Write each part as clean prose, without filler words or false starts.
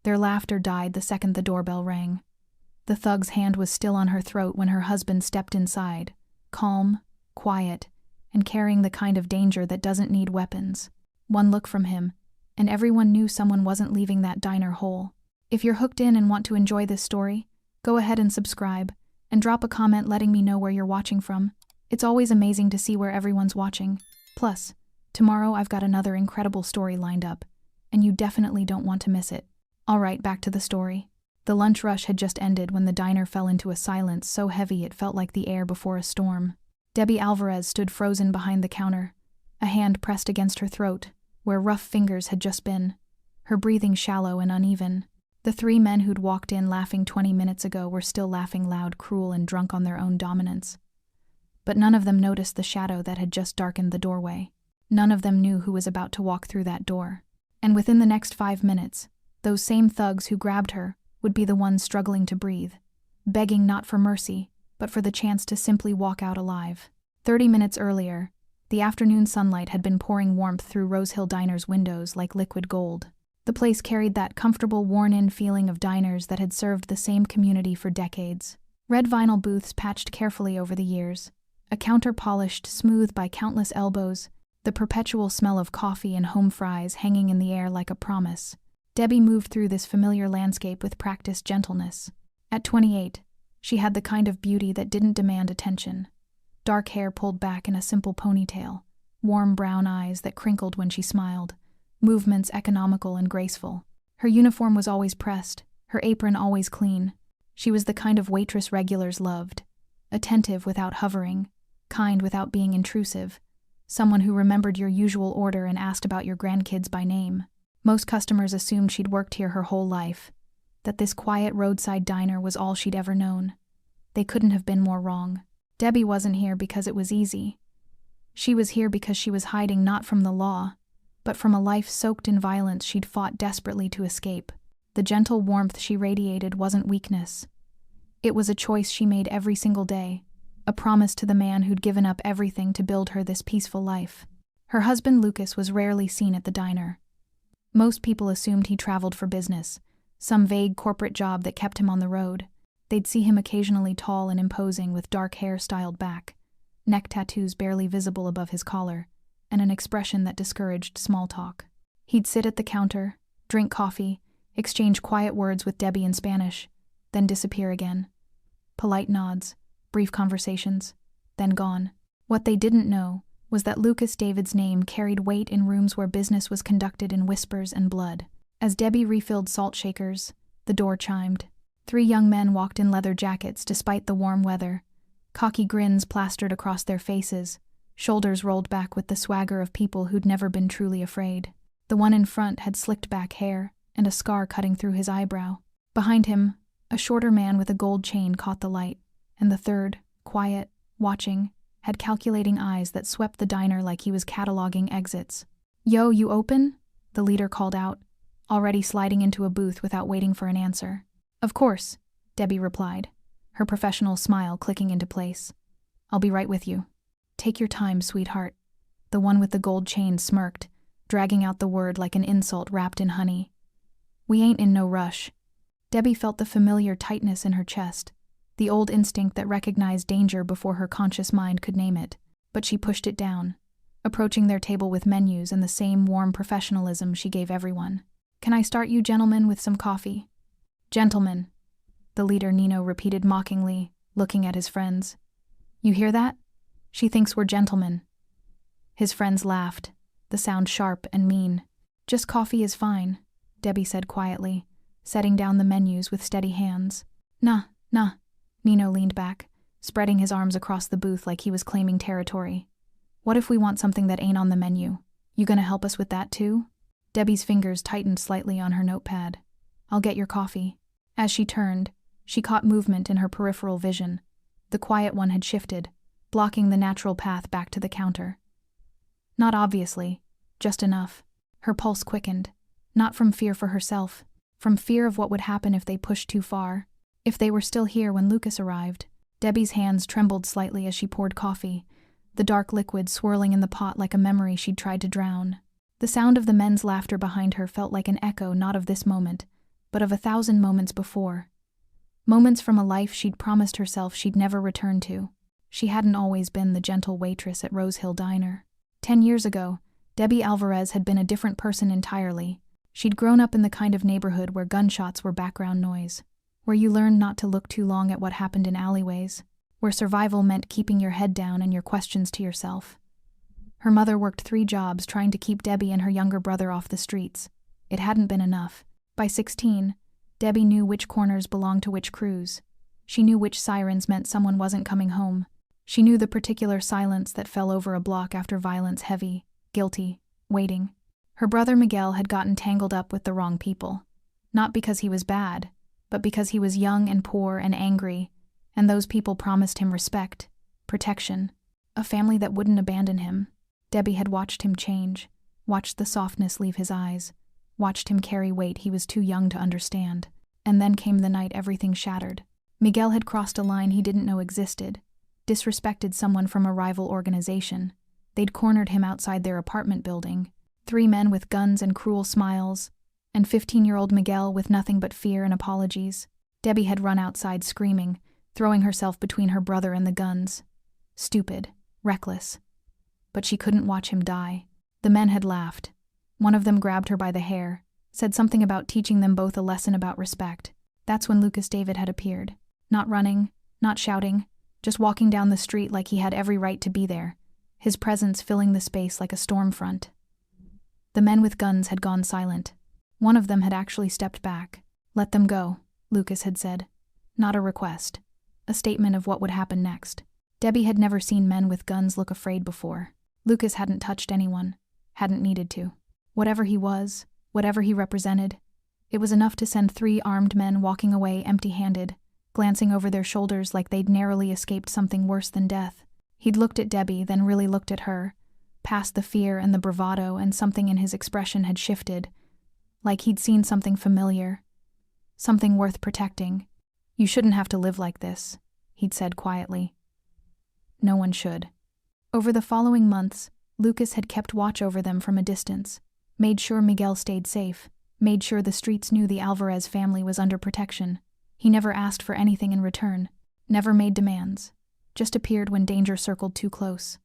Their laughter died the second the doorbell rang. The thug's hand was still on her throat when her husband stepped inside, calm, quiet, and carrying the kind of danger that doesn't need weapons. One look from him, and everyone knew someone wasn't leaving that diner whole. If you're hooked in and want to enjoy this story, go ahead and subscribe, and drop a comment letting me know where you're watching from. It's always amazing to see where everyone's watching. Plus, tomorrow I've got another incredible story lined up, and you definitely don't want to miss it. Alright, back to the story. The lunch rush had just ended when the diner fell into a silence so heavy it felt like the air before a storm. Debbie Alvarez stood frozen behind the counter, a hand pressed against her throat, where rough fingers had just been, her breathing shallow and uneven. The three men who'd walked in laughing 20 minutes ago were still laughing loud, cruel, and drunk on their own dominance. But none of them noticed the shadow that had just darkened the doorway. None of them knew who was about to walk through that door. And within the next 5 minutes, those same thugs who grabbed her would be the ones struggling to breathe, begging not for mercy, but for the chance to simply walk out alive. 30 minutes earlier, the afternoon sunlight had been pouring warmth through Rose Hill Diner's windows like liquid gold. The place carried that comfortable, worn-in feeling of diners that had served the same community for decades. Red vinyl booths patched carefully over the years, a counter polished smooth by countless elbows, the perpetual smell of coffee and home fries hanging in the air like a promise. Debbie moved through this familiar landscape with practiced gentleness. At 28, she had the kind of beauty that didn't demand attention. Dark hair pulled back in a simple ponytail, warm brown eyes that crinkled when she smiled, movements economical and graceful. Her uniform was always pressed, her apron always clean. She was the kind of waitress regulars loved, attentive without hovering, kind without being intrusive, someone who remembered your usual order and asked about your grandkids by name. Most customers assumed she'd worked here her whole life, that this quiet roadside diner was all she'd ever known. They couldn't have been more wrong. Debbie wasn't here because it was easy. She was here because she was hiding not from the law, but from a life soaked in violence she'd fought desperately to escape. The gentle warmth she radiated wasn't weakness. It was a choice she made every single day, a promise to the man who'd given up everything to build her this peaceful life. Her husband Lucas was rarely seen at the diner. Most people assumed he traveled for business, some vague corporate job that kept him on the road. They'd see him occasionally tall and imposing with dark hair styled back, neck tattoos barely visible above his collar, and an expression that discouraged small talk. He'd sit at the counter, drink coffee, exchange quiet words with Debbie in Spanish, then disappear again. Polite nods, brief conversations, then gone. What they didn't know was that Lucas David's name carried weight in rooms where business was conducted in whispers and blood. As Debbie refilled salt shakers, the door chimed. 3 young men walked in leather jackets despite the warm weather, cocky grins plastered across their faces, shoulders rolled back with the swagger of people who'd never been truly afraid. The one in front had slicked back hair and a scar cutting through his eyebrow. Behind him, a shorter man with a gold chain caught the light, and the third, quiet, watching, had calculating eyes that swept the diner like he was cataloging exits. "Yo, you open?" the leader called out, already sliding into a booth without waiting for an answer. "Of course," Debbie replied, her professional smile clicking into place. "I'll be right with you." "Take your time, sweetheart." The one with the gold chain smirked, dragging out the word like an insult wrapped in honey. "We ain't in no rush." Debbie felt the familiar tightness in her chest, the old instinct that recognized danger before her conscious mind could name it, but she pushed it down, approaching their table with menus and the same warm professionalism she gave everyone. "Can I start you gentlemen with some coffee?" "Gentlemen," the leader Nino repeated mockingly, looking at his friends. "You hear that? She thinks we're gentlemen." His friends laughed, the sound sharp and mean. "Just coffee is fine," Debbie said quietly, setting down the menus with steady hands. Nah. Nino leaned back, spreading his arms across the booth like he was claiming territory. "What if we want something that ain't on the menu? You gonna help us with that too?" Debbie's fingers tightened slightly on her notepad. "I'll get your coffee." As she turned, she caught movement in her peripheral vision. The quiet one had shifted, blocking the natural path back to the counter. Not obviously, just enough. Her pulse quickened, not from fear for herself, from fear of what would happen if they pushed too far. If they were still here when Lucas arrived. Debbie's hands trembled slightly as she poured coffee, the dark liquid swirling in the pot like a memory she'd tried to drown. The sound of the men's laughter behind her felt like an echo not of this moment, but of 1,000 moments before. Moments from a life she'd promised herself she'd never return to. She hadn't always been the gentle waitress at Rose Hill Diner. 10 years ago, Debbie Alvarez had been a different person entirely. She'd grown up in the kind of neighborhood where gunshots were background noise, where you learned not to look too long at what happened in alleyways, where survival meant keeping your head down and your questions to yourself. Her mother worked 3 jobs trying to keep Debbie and her younger brother off the streets. It hadn't been enough. By 16, Debbie knew which corners belonged to which crews. She knew which sirens meant someone wasn't coming home. She knew the particular silence that fell over a block after violence, heavy, guilty, waiting. Her brother Miguel had gotten tangled up with the wrong people. Not because he was bad, but because he was young and poor and angry, and those people promised him respect, protection, a family that wouldn't abandon him. Debbie had watched him change, watched the softness leave his eyes, watched him carry weight he was too young to understand. And then came the night everything shattered. Miguel had crossed a line he didn't know existed, disrespected someone from a rival organization. They'd cornered him outside their apartment building. 3 men with guns and cruel smiles, and 15-year-old Miguel with nothing but fear and apologies. Debbie had run outside screaming, throwing herself between her brother and the guns. Stupid, reckless. But she couldn't watch him die. The men had laughed. One of them grabbed her by the hair, said something about teaching them both a lesson about respect. That's when Lucas David had appeared. Not running, not shouting, just walking down the street like he had every right to be there, his presence filling the space like a storm front. The men with guns had gone silent. One of them had actually stepped back. "Let them go," Lucas had said. Not a request. A statement of what would happen next. Debbie had never seen men with guns look afraid before. Lucas hadn't touched anyone, hadn't needed to. Whatever he was, whatever he represented, it was enough to send 3 armed men walking away empty-handed, glancing over their shoulders like they'd narrowly escaped something worse than death. He'd looked at Debbie, then really looked at her, past the fear and the bravado, and something in his expression had shifted, like he'd seen something familiar, something worth protecting. "You shouldn't have to live like this," he'd said quietly. No one should. Over the following months, Lucas had kept watch over them from a distance, made sure Miguel stayed safe, made sure the streets knew the Alvarez family was under protection. He never asked for anything in return, never made demands, just appeared when danger circled too close.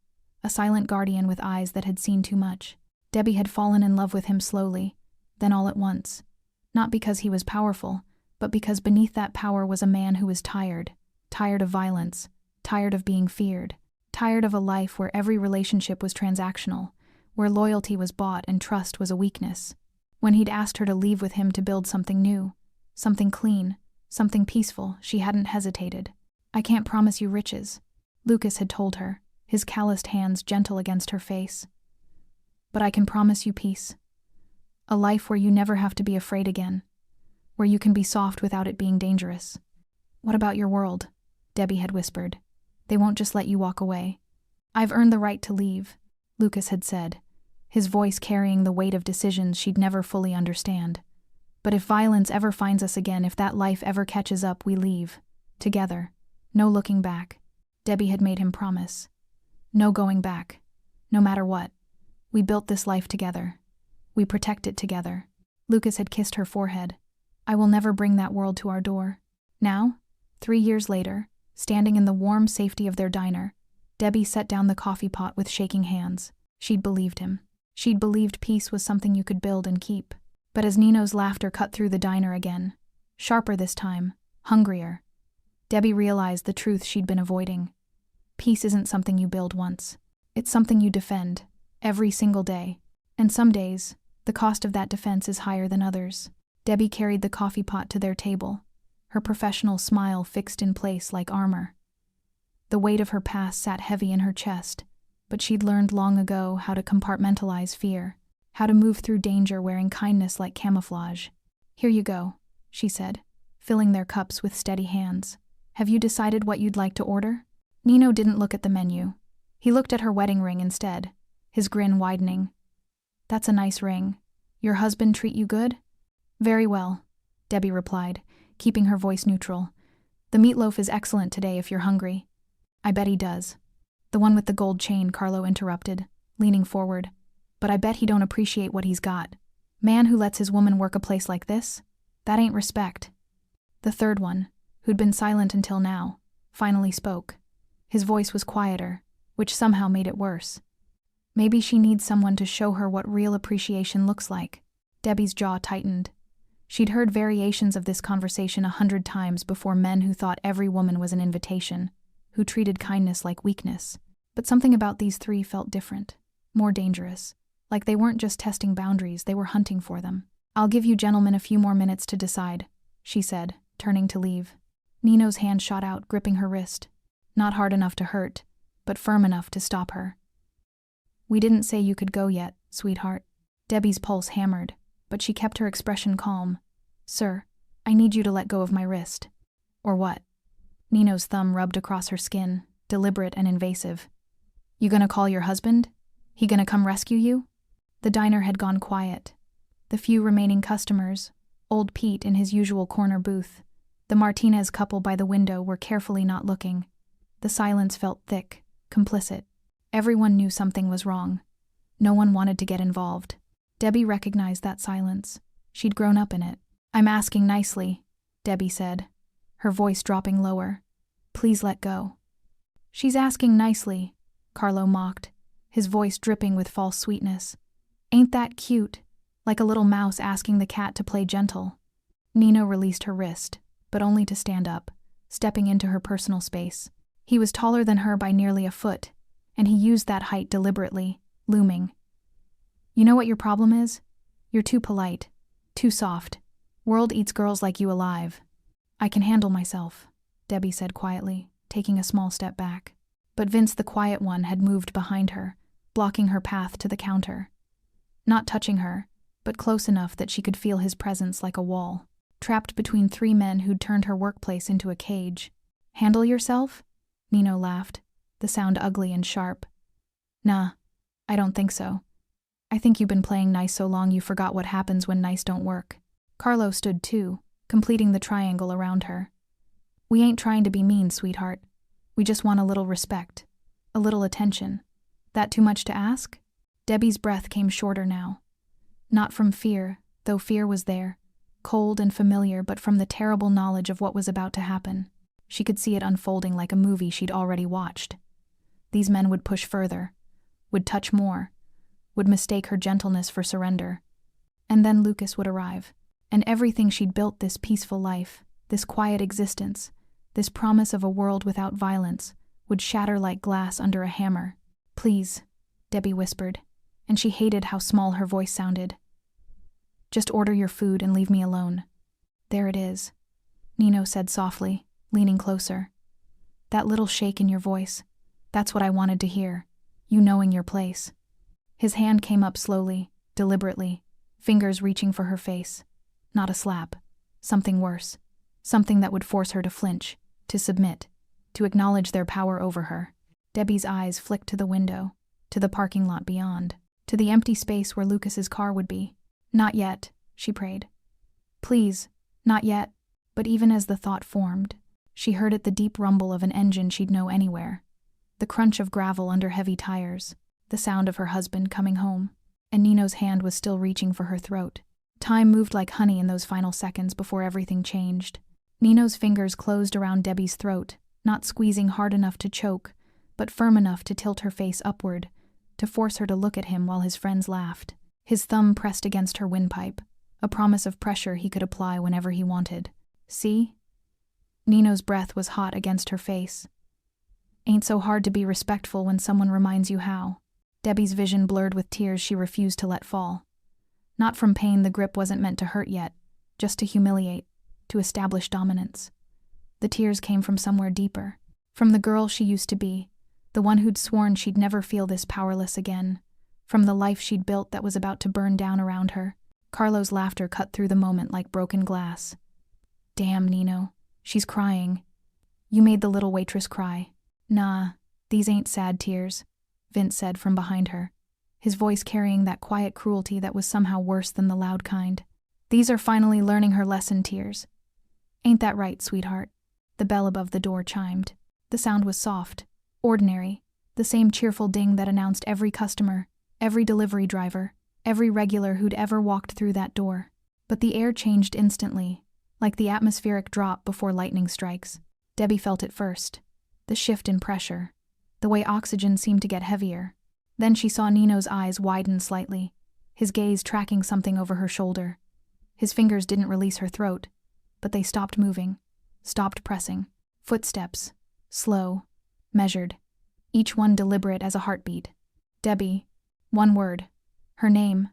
A silent guardian with eyes that had seen too much. Debbie had fallen in love with him slowly, then all at once. Not because he was powerful, but because beneath that power was a man who was tired of violence, tired of being feared, tired of a life where every relationship was transactional, where loyalty was bought and trust was a weakness. When he'd asked her to leave with him to build something new, something clean, something peaceful, she hadn't hesitated. "I can't promise you riches," Lucas had told her, his calloused hands gentle against her face. "But I can promise you peace. A life where you never have to be afraid again, where you can be soft without it being dangerous." "What about your world?" Debbie had whispered. "They won't just let you walk away." "I've earned the right to leave," Lucas had said, his voice carrying the weight of decisions she'd never fully understand. "But if violence ever finds us again, if that life ever catches up, we leave. Together. No looking back." Debbie had made him promise. No going back. No matter what. We built this life together. We protect it together. Lucas had kissed her forehead. "I will never bring that world to our door." Now, 3 years later, standing in the warm safety of their diner, Debbie set down the coffee pot with shaking hands. She'd believed him. She'd believed peace was something you could build and keep. But as Nino's laughter cut through the diner again, sharper this time, hungrier, Debbie realized the truth she'd been avoiding. Peace isn't something you build once. It's something you defend, every single day. And some days, the cost of that defense is higher than others. Debbie carried the coffee pot to their table, her professional smile fixed in place like armor. The weight of her past sat heavy in her chest, but she'd learned long ago how to compartmentalize fear, how to move through danger wearing kindness like camouflage. "Here you go," she said, filling their cups with steady hands. "Have you decided what you'd like to order?" Nino didn't look at the menu. He looked at her wedding ring instead, his grin widening. "That's a nice ring. Your husband treat you good?" "Very well," Debbie replied, keeping her voice neutral. "The meatloaf is excellent today if you're hungry." "I bet he does." "The one with the gold chain," Carlo interrupted, leaning forward. "But I bet he don't appreciate what he's got. Man who lets his woman work a place like this? That ain't respect. The third one, who'd been silent until now, finally spoke. His voice was quieter, which somehow made it worse. Maybe she needs someone to show her what real appreciation looks like. Debbie's jaw tightened. She'd heard variations of this conversation 100 times before, men who thought every woman was an invitation, who treated kindness like weakness. But something about these three felt different, more dangerous. Like they weren't just testing boundaries, they were hunting for them. "I'll give you gentlemen a few more minutes to decide," she said, turning to leave. Nino's hand shot out, gripping her wrist. Not hard enough to hurt, but firm enough to stop her. "We didn't say you could go yet, sweetheart." Debbie's pulse hammered, but she kept her expression calm. "Sir, I need you to let go of my wrist." "Or what?" Nino's thumb rubbed across her skin, deliberate and invasive. "You gonna call your husband? He gonna come rescue you?" The diner had gone quiet. The few remaining customers, old Pete in his usual corner booth, the Martinez couple by the window, were carefully not looking. The silence felt thick, complicit. Everyone knew something was wrong. No one wanted to get involved. Debbie recognized that silence. She'd grown up in it. "I'm asking nicely," Debbie said, her voice dropping lower. "Please let go." "She's asking nicely," Carlo mocked, his voice dripping with false sweetness. "Ain't that cute? Like a little mouse asking the cat to play gentle." Nino released her wrist, but only to stand up, stepping into her personal space. He was taller than her by nearly a foot, and he used that height deliberately, looming. "You know what your problem is? You're too polite, too soft. World eats girls like you alive." "I can handle myself," Debbie said quietly, taking a small step back. But Vince, the quiet one, had moved behind her, blocking her path to the counter. Not touching her, but close enough that she could feel his presence like a wall. Trapped between three men who'd turned her workplace into a cage. "Handle yourself?" Nino laughed, the sound ugly and sharp. "Nah, I don't think so. I think you've been playing nice so long you forgot what happens when nice don't work." Carlo stood too, completing the triangle around her. "We ain't trying to be mean, sweetheart. We just want a little respect, a little attention. That too much to ask?" Debbie's breath came shorter now. Not from fear, though fear was there, cold and familiar, but from the terrible knowledge of what was about to happen. She could see it unfolding like a movie she'd already watched. These men would push further, would touch more, would mistake her gentleness for surrender. And then Lucas would arrive, and everything she'd built, this peaceful life, this quiet existence, this promise of a world without violence, would shatter like glass under a hammer. "Please," Debbie whispered, and she hated how small her voice sounded. "Just order your food and leave me alone." "There it is," Nino said softly, leaning closer. "That little shake in your voice, that's what I wanted to hear, you knowing your place." His hand came up slowly, deliberately, fingers reaching for her face. Not a slap. Something worse. Something that would force her to flinch, to submit, to acknowledge their power over her. Debbie's eyes flicked to the window, to the parking lot beyond, to the empty space where Lucas's car would be. "Not yet," she prayed. "Please, not yet." But even as the thought formed, she heard it, the deep rumble of an engine she'd know anywhere, the crunch of gravel under heavy tires, the sound of her husband coming home, and Nino's hand was still reaching for her throat. Time moved like honey in those final seconds before everything changed. Nino's fingers closed around Debbie's throat, not squeezing hard enough to choke, but firm enough to tilt her face upward, to force her to look at him while his friends laughed. His thumb pressed against her windpipe, a promise of pressure he could apply whenever he wanted. "See?" Nino's breath was hot against her face. "Ain't so hard to be respectful when someone reminds you how." Debbie's vision blurred with tears she refused to let fall. Not from pain, the grip wasn't meant to hurt yet, just to humiliate, to establish dominance. The tears came from somewhere deeper, from the girl she used to be, the one who'd sworn she'd never feel this powerless again, from the life she'd built that was about to burn down around her. Carlo's laughter cut through the moment like broken glass. "Damn, Nino, she's crying. You made the little waitress cry." "Nah, these ain't sad tears," Vince said from behind her, his voice carrying that quiet cruelty that was somehow worse than the loud kind. "These are finally learning her lesson tears. Ain't that right, sweetheart?" The bell above the door chimed. The sound was soft, ordinary, the same cheerful ding that announced every customer, every delivery driver, every regular who'd ever walked through that door. But the air changed instantly, like the atmospheric drop before lightning strikes. Debbie felt it first. The shift in pressure. The way oxygen seemed to get heavier. Then she saw Nino's eyes widen slightly, his gaze tracking something over her shoulder. His fingers didn't release her throat, but they stopped moving, stopped pressing. Footsteps. Slow. Measured. Each one deliberate as a heartbeat. Debbie. One word. Her name.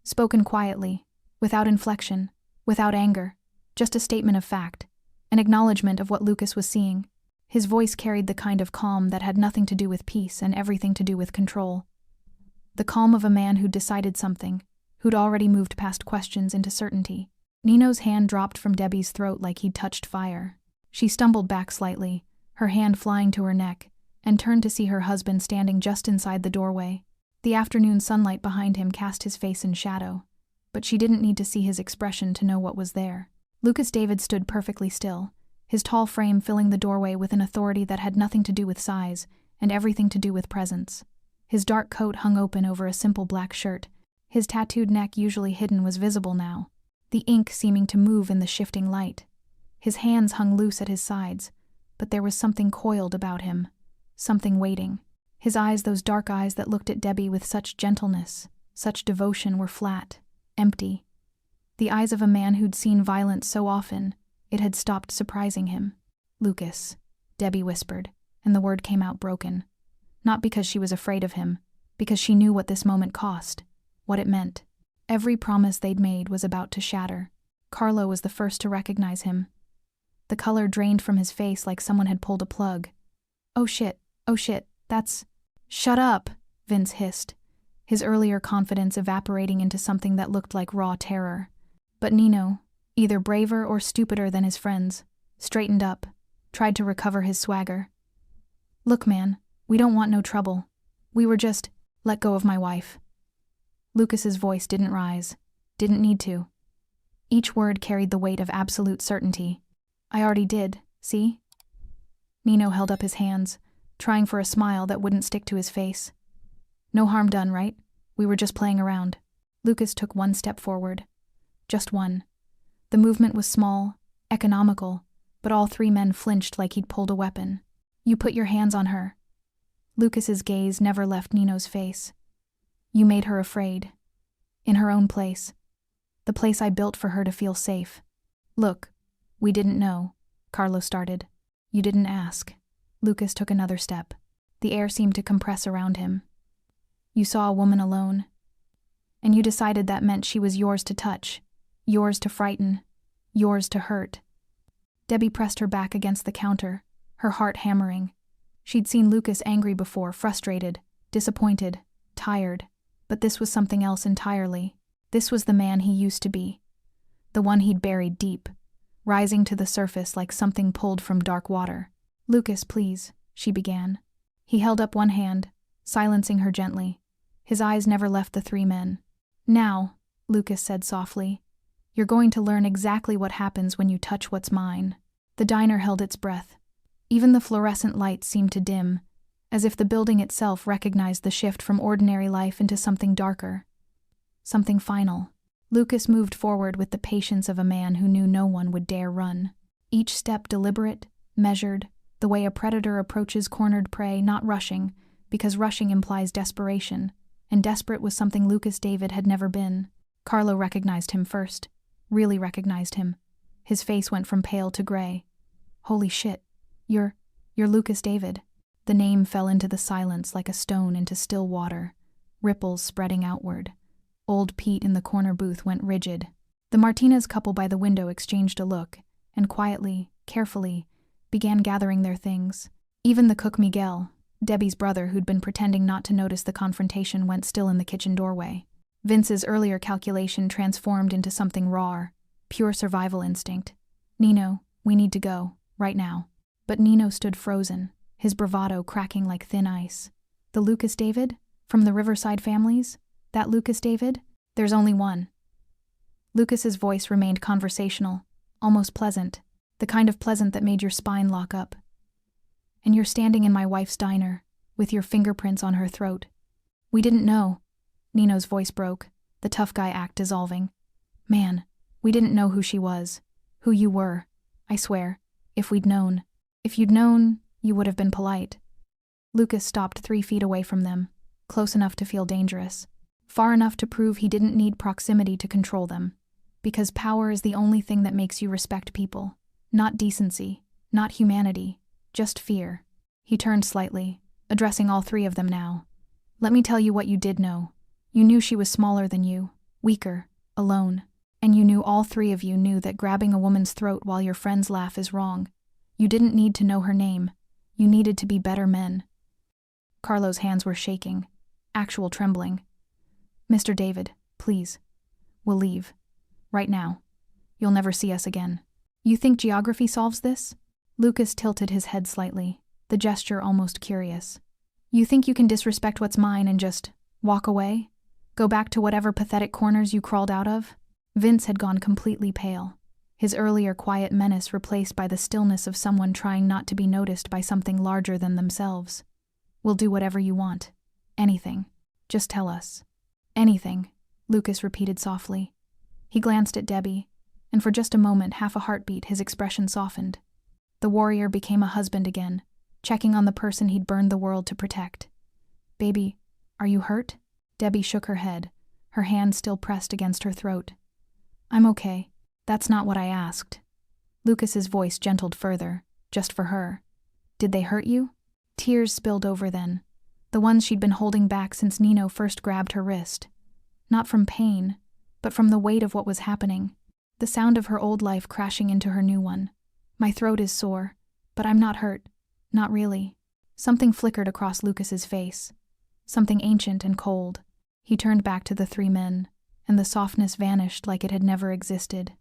Spoken quietly, without inflection, without anger. Just a statement of fact. An acknowledgement of what Lucas was seeing. His voice carried the kind of calm that had nothing to do with peace and everything to do with control. The calm of a man who'd decided something, who'd already moved past questions into certainty. Nino's hand dropped from Debbie's throat like he'd touched fire. She stumbled back slightly, her hand flying to her neck, and turned to see her husband standing just inside the doorway. The afternoon sunlight behind him cast his face in shadow, but she didn't need to see his expression to know what was there. Lucas David stood perfectly still, his tall frame filling the doorway with an authority that had nothing to do with size and everything to do with presence. His dark coat hung open over a simple black shirt. His tattooed neck, usually hidden, was visible now, the ink seeming to move in the shifting light. His hands hung loose at his sides, but there was something coiled about him, something waiting. His eyes, those dark eyes that looked at Debbie with such gentleness, such devotion, were flat, empty. The eyes of a man who'd seen violence so often, it had stopped surprising him. "Lucas," Debbie whispered, and the word came out broken. Not because she was afraid of him, because she knew what this moment cost, what it meant. Every promise they'd made was about to shatter. Carlo was the first to recognize him. The color drained from his face like someone had pulled a plug. Oh shit, that's... "Shut up," Vince hissed, his earlier confidence evaporating into something that looked like raw terror. But Nino, either braver or stupider than his friends, straightened up, tried to recover his swagger. "Look, man, we don't want no trouble. We were just... let go of my wife." Lucas's voice didn't rise, didn't need to. Each word carried the weight of absolute certainty. "I already did, see?" Nino held up his hands, trying for a smile that wouldn't stick to his face. "No harm done, right? We were just playing around." Lucas took one step forward. Just one. The movement was small, economical, but all three men flinched like he'd pulled a weapon. "You put your hands on her." Lucas's gaze never left Nino's face. "You made her afraid. In her own place. The place I built for her to feel safe." "Look, we didn't know," Carlo started. "You didn't ask." Lucas took another step. The air seemed to compress around him. "You saw a woman alone. And you decided that meant she was yours to touch, yours to frighten, yours to hurt." Debbie pressed her back against the counter, her heart hammering. She'd seen Lucas angry before, frustrated, disappointed, tired, but this was something else entirely. This was the man he used to be. The one he'd buried deep, rising to the surface like something pulled from dark water. "Lucas, please," she began. He held up one hand, silencing her gently. His eyes never left the three men. "Now," Lucas said softly, "you're going to learn exactly what happens when you touch what's mine." The diner held its breath. Even the fluorescent lights seemed to dim, as if the building itself recognized the shift from ordinary life into something darker, something final. Lucas moved forward with the patience of a man who knew no one would dare run. Each step deliberate, measured, the way a predator approaches cornered prey, not rushing, because rushing implies desperation, and desperate was something Lucas David had never been. Carlo recognized him first, really recognized him. His face went from pale to gray. "Holy shit, you're Lucas David." The name fell into the silence like a stone into still water, ripples spreading outward. Old Pete in the corner booth went rigid. The Martinez couple by the window exchanged a look, and quietly, carefully, began gathering their things. Even the cook Miguel, Debbie's brother who'd been pretending not to notice the confrontation, went still in the kitchen doorway. Vince's earlier calculation transformed into something raw, pure survival instinct. "Nino, we need to go, right now." But Nino stood frozen, his bravado cracking like thin ice. "The Lucas David? From the Riverside families? That Lucas David? There's only one." Lucas's voice remained conversational, almost pleasant, the kind of pleasant that made your spine lock up. "And you're standing in my wife's diner, with your fingerprints on her throat." "We didn't know." Nino's voice broke, the tough guy act dissolving. "Man, We didn't know who she was, who you were. I swear, if we'd known. If you'd known, you would have been polite. Lucas stopped 3 feet away from them, close enough to feel dangerous, far enough to prove he didn't need proximity to control them. Because power is the only thing that makes you respect people. Not decency, not humanity, just fear. He turned slightly, addressing all 3 of them now. Let me tell you what you did know. You knew she was smaller than you, weaker, alone. And you knew all 3 of you knew that grabbing a woman's throat while your friends laugh is wrong. You didn't need to know her name. You needed to be better men. Carlo's hands were shaking, actual trembling. Mr. David, please. We'll leave. Right now. You'll never see us again. You think geography solves this? Lucas tilted his head slightly, the gesture almost curious. You think you can disrespect what's mine and just walk away? Go back to whatever pathetic corners you crawled out of? Vince had gone completely pale, his earlier quiet menace replaced by the stillness of someone trying not to be noticed by something larger than themselves. We'll do whatever you want. Anything. Just tell us. Anything, Lucas repeated softly. He glanced at Debbie, and for just a moment, half a heartbeat, his expression softened. The warrior became a husband again, checking on the person he'd burned the world to protect. Baby, are you hurt? Debbie shook her head, her hand still pressed against her throat. I'm okay. That's not what I asked. Lucas's voice gentled further, just for her. Did they hurt you? Tears spilled over then, the ones she'd been holding back since Nino first grabbed her wrist. Not from pain, but from the weight of what was happening, the sound of her old life crashing into her new one. My throat is sore, but I'm not hurt. Not really. Something flickered across Lucas's face. Something ancient and cold. He turned back to the 3 men, and the softness vanished like it had never existed.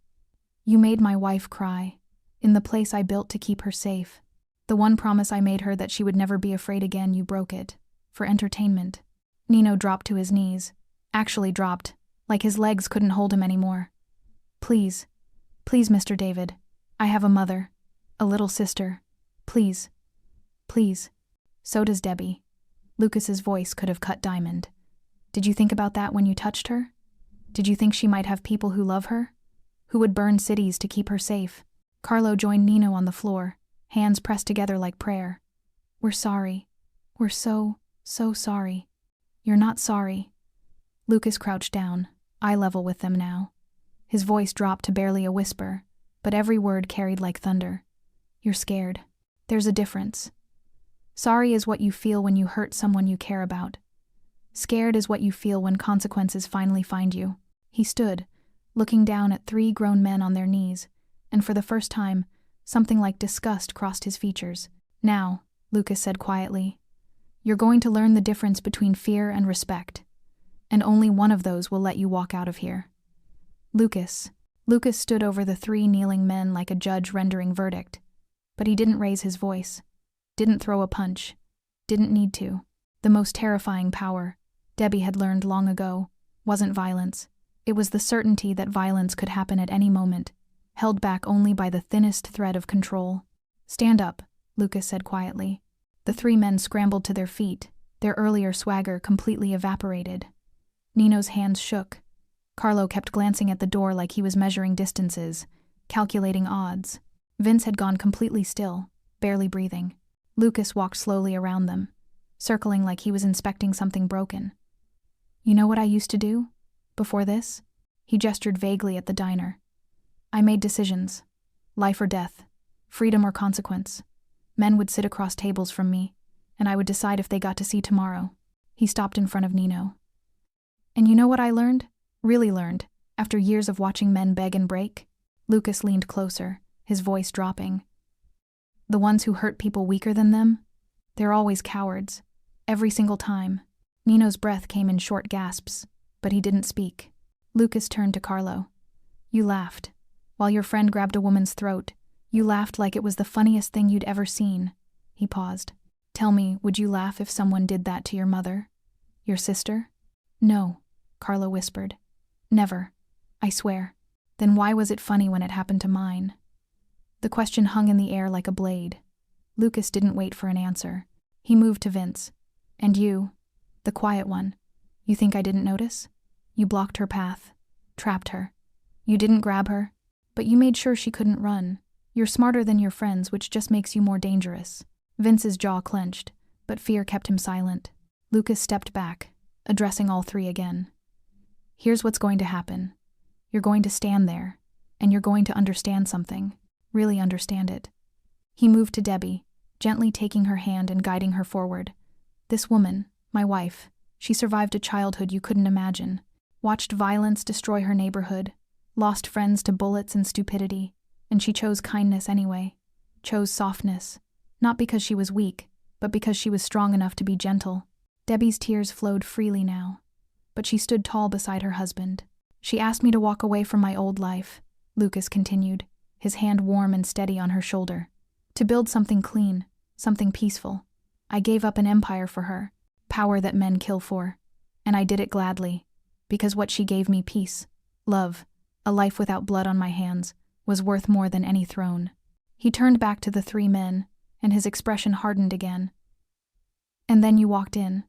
You made my wife cry, in the place I built to keep her safe. The one promise I made her that she would never be afraid again, you broke it. For entertainment. Nino dropped to his knees. Actually dropped, like his legs couldn't hold him anymore. Please. Please, Mr. David. I have a mother. A little sister. Please. Please. So does Debbie. Lucas's voice could have cut diamond. Did you think about that when you touched her? Did you think she might have people who love her? Who would burn cities to keep her safe? Carlo joined Nino on the floor, hands pressed together like prayer. We're sorry. We're so sorry. You're not sorry. Lucas crouched down, eye level with them now. His voice dropped to barely a whisper, but every word carried like thunder. You're scared. There's a difference. Sorry is what you feel when you hurt someone you care about. Scared is what you feel when consequences finally find you. He stood, looking down at 3 grown men on their knees, and for the first time, something like disgust crossed his features. Now, Lucas said quietly, you're going to learn the difference between fear and respect, and only one of those will let you walk out of here. Lucas stood over the 3 kneeling men like a judge rendering verdict, but he didn't raise his voice, didn't throw a punch, didn't need to. The most terrifying power, Debbie had learned long ago, wasn't violence. It was the certainty that violence could happen at any moment, held back only by the thinnest thread of control. Stand up, Lucas said quietly. The 3 men scrambled to their feet, their earlier swagger completely evaporated. Nino's hands shook. Carlo kept glancing at the door like he was measuring distances, calculating odds. Vince had gone completely still, barely breathing. Lucas walked slowly around them, circling like he was inspecting something broken. You know what I used to do? Before this? He gestured vaguely at the diner. I made decisions. Life or death. Freedom or consequence. Men would sit across tables from me, and I would decide if they got to see tomorrow. He stopped in front of Nino. And you know what I learned? Really learned, after years of watching men beg and break? Lucas leaned closer, his voice dropping. The ones who hurt people weaker than them? They're always cowards. Every single time. Nino's breath came in short gasps, but he didn't speak. Lucas turned to Carlo. You laughed. While your friend grabbed a woman's throat, you laughed like it was the funniest thing you'd ever seen. He paused. Tell me, would you laugh if someone did that to your mother? Your sister? No, Carlo whispered. Never. I swear. Then why was it funny when it happened to mine? The question hung in the air like a blade. Lucas didn't wait for an answer. He moved to Vince. And you, the quiet one, you think I didn't notice? You blocked her path, trapped her. You didn't grab her, but you made sure she couldn't run. You're smarter than your friends, which just makes you more dangerous." Vince's jaw clenched, but fear kept him silent. Lucas stepped back, addressing all three again. "Here's what's going to happen. You're going to stand there, and you're going to understand something. Really understand it." He moved to Debbie, gently taking her hand and guiding her forward. "This woman, my wife, she survived a childhood you couldn't imagine. Watched violence destroy her neighborhood, lost friends to bullets and stupidity, and she chose kindness anyway. Chose softness, not because she was weak, but because she was strong enough to be gentle." Debbie's tears flowed freely now, but she stood tall beside her husband. "She asked me to walk away from my old life," Lucas continued, his hand warm and steady on her shoulder. "To build something clean, something peaceful. I gave up an empire for her, power that men kill for. And I did it gladly, because what she gave me, peace, love, a life without blood on my hands, was worth more than any throne." He turned back to the three men, and his expression hardened again. "And then you walked in.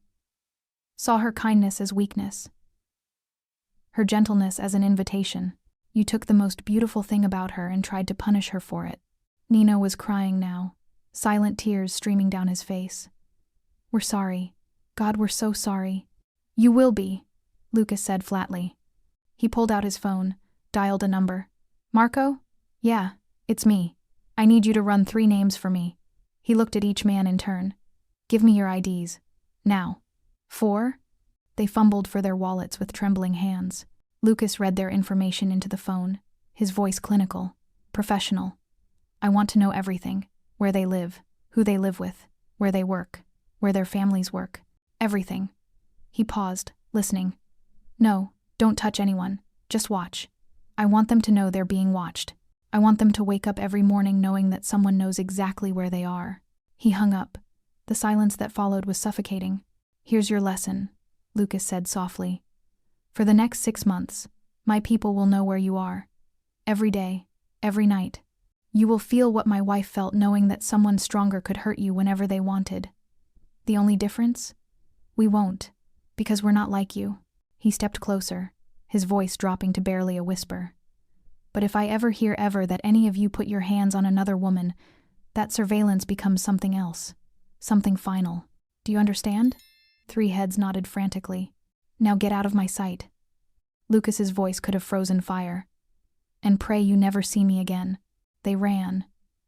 Saw her kindness as weakness, her gentleness as an invitation. You took the most beautiful thing about her and tried to punish her for it." Nino was crying now, silent tears streaming down his face. "We're sorry. God, we're so sorry." "You will be," Lucas said flatly. He pulled out his phone, dialed a number. "Marco? Yeah, it's me. I need you to run 3 names for me." He looked at each man in turn. "Give me your IDs. Now." 4? They fumbled for their wallets with trembling hands. Lucas read their information into the phone, his voice clinical, professional. "I want to know everything. Where they live, who they live with, where they work, where their families work. Everything." He paused, listening. "No, don't touch anyone. Just watch. I want them to know they're being watched. I want them to wake up every morning knowing that someone knows exactly where they are." He hung up. The silence that followed was suffocating. "Here's your lesson," Lucas said softly. "For the next 6 months, my people will know where you are. Every day, every night. You will feel what my wife felt knowing that someone stronger could hurt you whenever they wanted. The only difference? We won't, because we're not like you." He stepped closer, his voice dropping to barely a whisper. "But if I ever hear that any of you put your hands on another woman, that surveillance becomes something else, something final. Do you understand?" 3 heads nodded frantically. "Now get out of my sight." Lucas's voice could have frozen fire. "And pray you never see me again." They ran,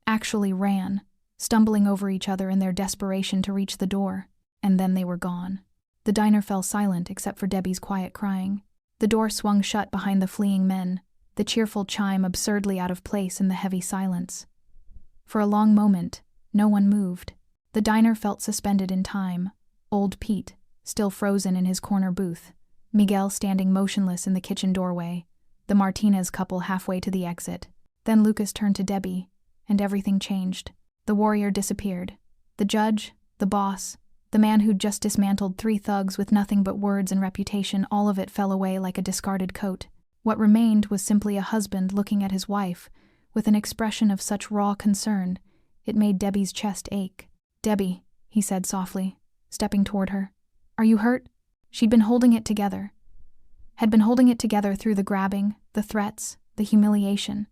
actually ran, stumbling over each other in their desperation to reach the door, and then they were gone. The diner fell silent except for Debbie's quiet crying. The door swung shut behind the fleeing men, the cheerful chime absurdly out of place in the heavy silence. For a long moment, no one moved. The diner felt suspended in time. Old Pete, still frozen in his corner booth, Miguel standing motionless in the kitchen doorway, the Martinez couple halfway to the exit. Then Lucas turned to Debbie, and everything changed. The warrior disappeared. The judge, the boss, the man who'd just dismantled 3 thugs with nothing but words and reputation, all of it fell away like a discarded coat. What remained was simply a husband looking at his wife, with an expression of such raw concern, it made Debbie's chest ache. "Debbie," he said softly, stepping toward her. "Are you hurt?" She'd been holding it together. Had been holding it together through the grabbing, the threats, the humiliation.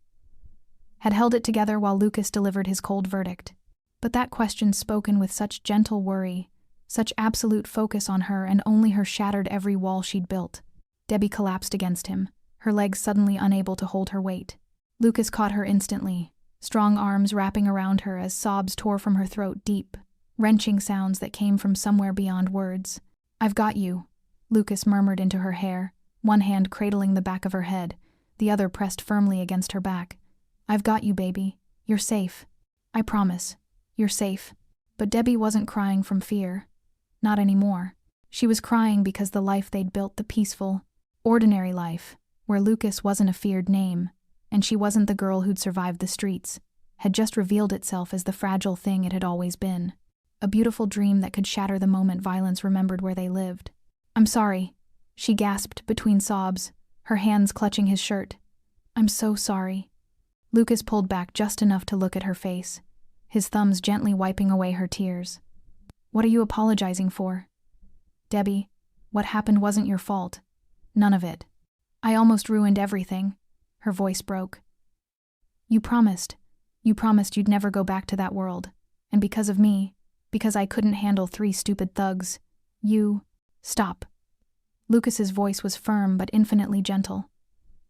Had held it together while Lucas delivered his cold verdict. But that question spoken with such gentle worry, such absolute focus on her and only her shattered every wall she'd built. Debbie collapsed against him, her legs suddenly unable to hold her weight. Lucas caught her instantly, strong arms wrapping around her as sobs tore from her throat, deep, wrenching sounds that came from somewhere beyond words. "I've got you," Lucas murmured into her hair, one hand cradling the back of her head, the other pressed firmly against her back. "I've got you, baby. You're safe. I promise. You're safe." But Debbie wasn't crying from fear. Not anymore. She was crying because the life they'd built, the peaceful, ordinary life, where Lucas wasn't a feared name, and she wasn't the girl who'd survived the streets, had just revealed itself as the fragile thing it had always been. A beautiful dream that could shatter the moment violence remembered where they lived. "I'm sorry," she gasped between sobs, her hands clutching his shirt. "I'm so sorry." Lucas pulled back just enough to look at her face, his thumbs gently wiping away her tears. "What are you apologizing for?" "Debbie, what happened wasn't your fault. None of it. I almost ruined everything." Her voice broke. You promised you'd never go back to that world. And because of me, because I couldn't handle 3 stupid thugs, you... Stop. Lucas's voice was firm but infinitely gentle.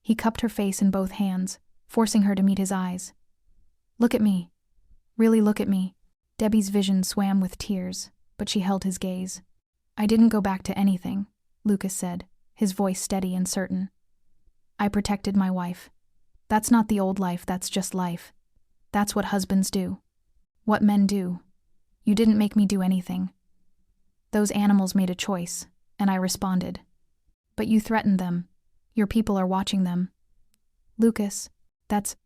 He cupped her face in both hands, forcing her to meet his eyes. Look at me. Really look at me. Debbie's vision swam with tears, but she held his gaze. I didn't go back to anything, Lucas said, his voice steady and certain. I protected my wife. That's not the old life, that's just life. That's what husbands do. What men do. You didn't make me do anything. Those animals made a choice, and I responded. But you threatened them. Your people are watching them. Lucas, that's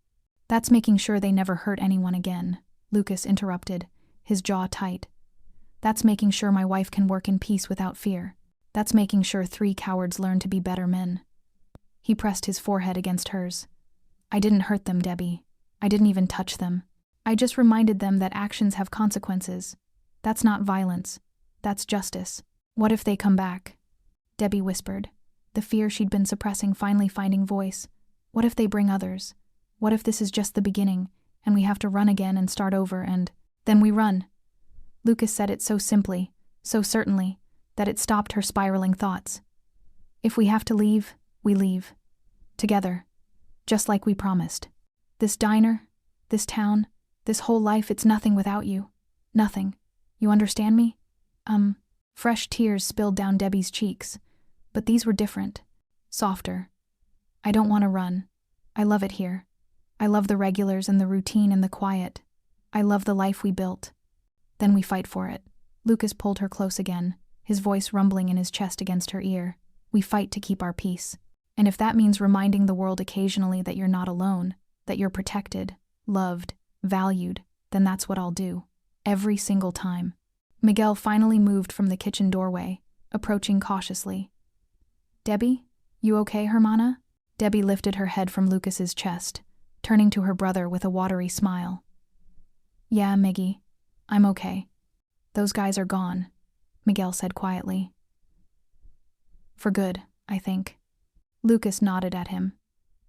making sure they never hurt anyone again, Lucas interrupted, his jaw tight. That's making sure my wife can work in peace without fear. That's making sure 3 cowards learn to be better men. He pressed his forehead against hers. I didn't hurt them, Debbie. I didn't even touch them. I just reminded them that actions have consequences. That's not violence. That's justice. What if they come back? Debbie whispered, the fear she'd been suppressing finally finding voice. What if they bring others? What if this is just the beginning, and we have to run again and start over and... Then we run. Lucas said it so simply, so certainly, that it stopped her spiraling thoughts. If we have to leave, we leave. Together. Just like we promised. This diner, this town, this whole life, it's nothing without you. Nothing. You understand me? Fresh tears spilled down Debbie's cheeks, but these were different. Softer. I don't want to run. I love it here. I love the regulars and the routine and the quiet. I love the life we built. Then we fight for it. Lucas pulled her close again, his voice rumbling in his chest against her ear. We fight to keep our peace. And if that means reminding the world occasionally that you're not alone, that you're protected, loved, valued, then that's what I'll do. Every single time. Miguel finally moved from the kitchen doorway, approaching cautiously. Debbie, you okay, Hermana? Debbie lifted her head from Lucas's chest, turning to her brother with a watery smile. Yeah, Miggy, I'm okay. Those guys are gone, Miguel said quietly. For good, I think. Lucas nodded at him.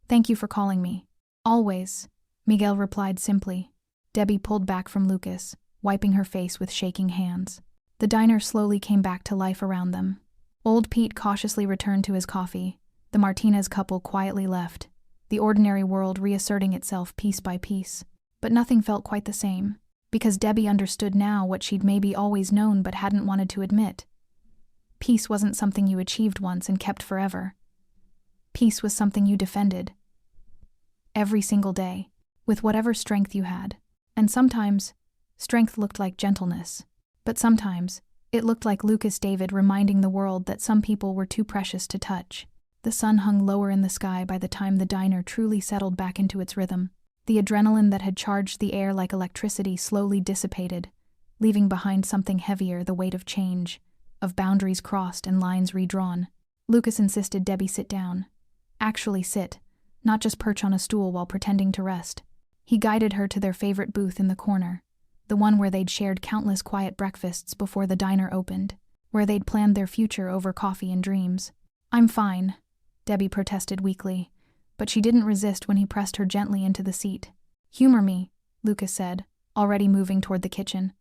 Thank you for calling me. Always, Miguel replied simply. Debbie pulled back from Lucas, wiping her face with shaking hands. The diner slowly came back to life around them. Old Pete cautiously returned to his coffee. The Martinez couple quietly left, the ordinary world reasserting itself piece by piece. But nothing felt quite the same, because Debbie understood now what she'd maybe always known but hadn't wanted to admit. Peace wasn't something you achieved once and kept forever. Peace was something you defended. Every single day, with whatever strength you had. And sometimes, strength looked like gentleness. But sometimes, it looked like Lucas David reminding the world that some people were too precious to touch. The sun hung lower in the sky by the time the diner truly settled back into its rhythm. The adrenaline that had charged the air like electricity slowly dissipated, leaving behind something heavier, the weight of change, of boundaries crossed and lines redrawn. Lucas insisted Debbie sit down. Actually sit, not just perch on a stool while pretending to rest. He guided her to their favorite booth in the corner, the one where they'd shared countless quiet breakfasts before the diner opened, where they'd planned their future over coffee and dreams. I'm fine, Debbie protested weakly, but she didn't resist when he pressed her gently into the seat. Humor me, Lucas said, already moving toward the kitchen.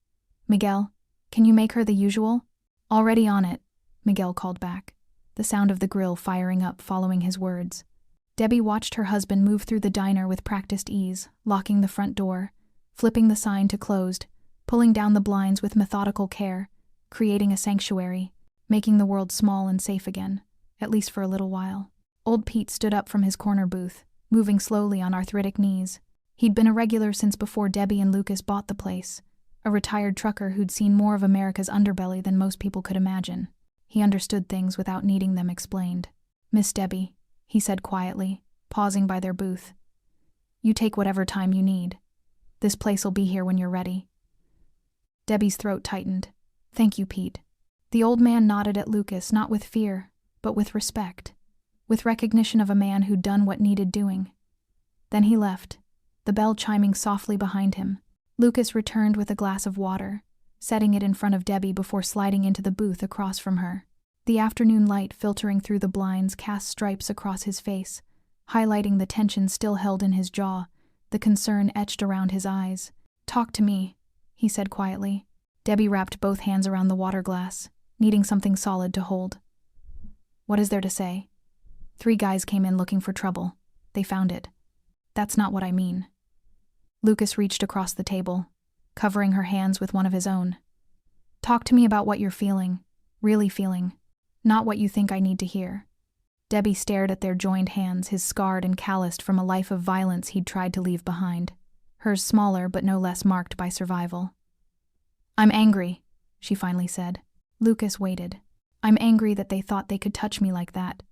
Miguel, can you make her the usual? Already on it, Miguel called back, the sound of the grill firing up following his words. Debbie watched her husband move through the diner with practiced ease, locking the front door, flipping the sign to closed, pulling down the blinds with methodical care, creating a sanctuary, making the world small and safe again, at least for a little while. Old Pete stood up from his corner booth, moving slowly on arthritic knees. He'd been a regular since before Debbie and Lucas bought the place, a retired trucker who'd seen more of America's underbelly than most people could imagine. He understood things without needing them explained. Miss Debbie, he said quietly, pausing by their booth. You take whatever time you need. This place'll be here when you're ready. Debbie's throat tightened. Thank you, Pete. The old man nodded at Lucas, not with fear, but with respect, with recognition of a man who'd done what needed doing. Then he left, the bell chiming softly behind him. Lucas returned with a glass of water, setting it in front of Debbie before sliding into the booth across from her. The afternoon light filtering through the blinds cast stripes across his face, highlighting the tension still held in his jaw, the concern etched around his eyes. "Talk to me," he said quietly. Debbie wrapped both hands around the water glass, needing something solid to hold. "What is there to say? 3 guys came in looking for trouble. They found it. That's not what I mean." Lucas reached across the table, covering her hands with one of his own. "Talk to me about what you're feeling, really feeling, not what you think I need to hear." Debbie stared at their joined hands, his scarred and calloused from a life of violence he'd tried to leave behind, hers smaller but no less marked by survival. "I'm angry," she finally said. Lucas waited. "I'm angry that they thought they could touch me like that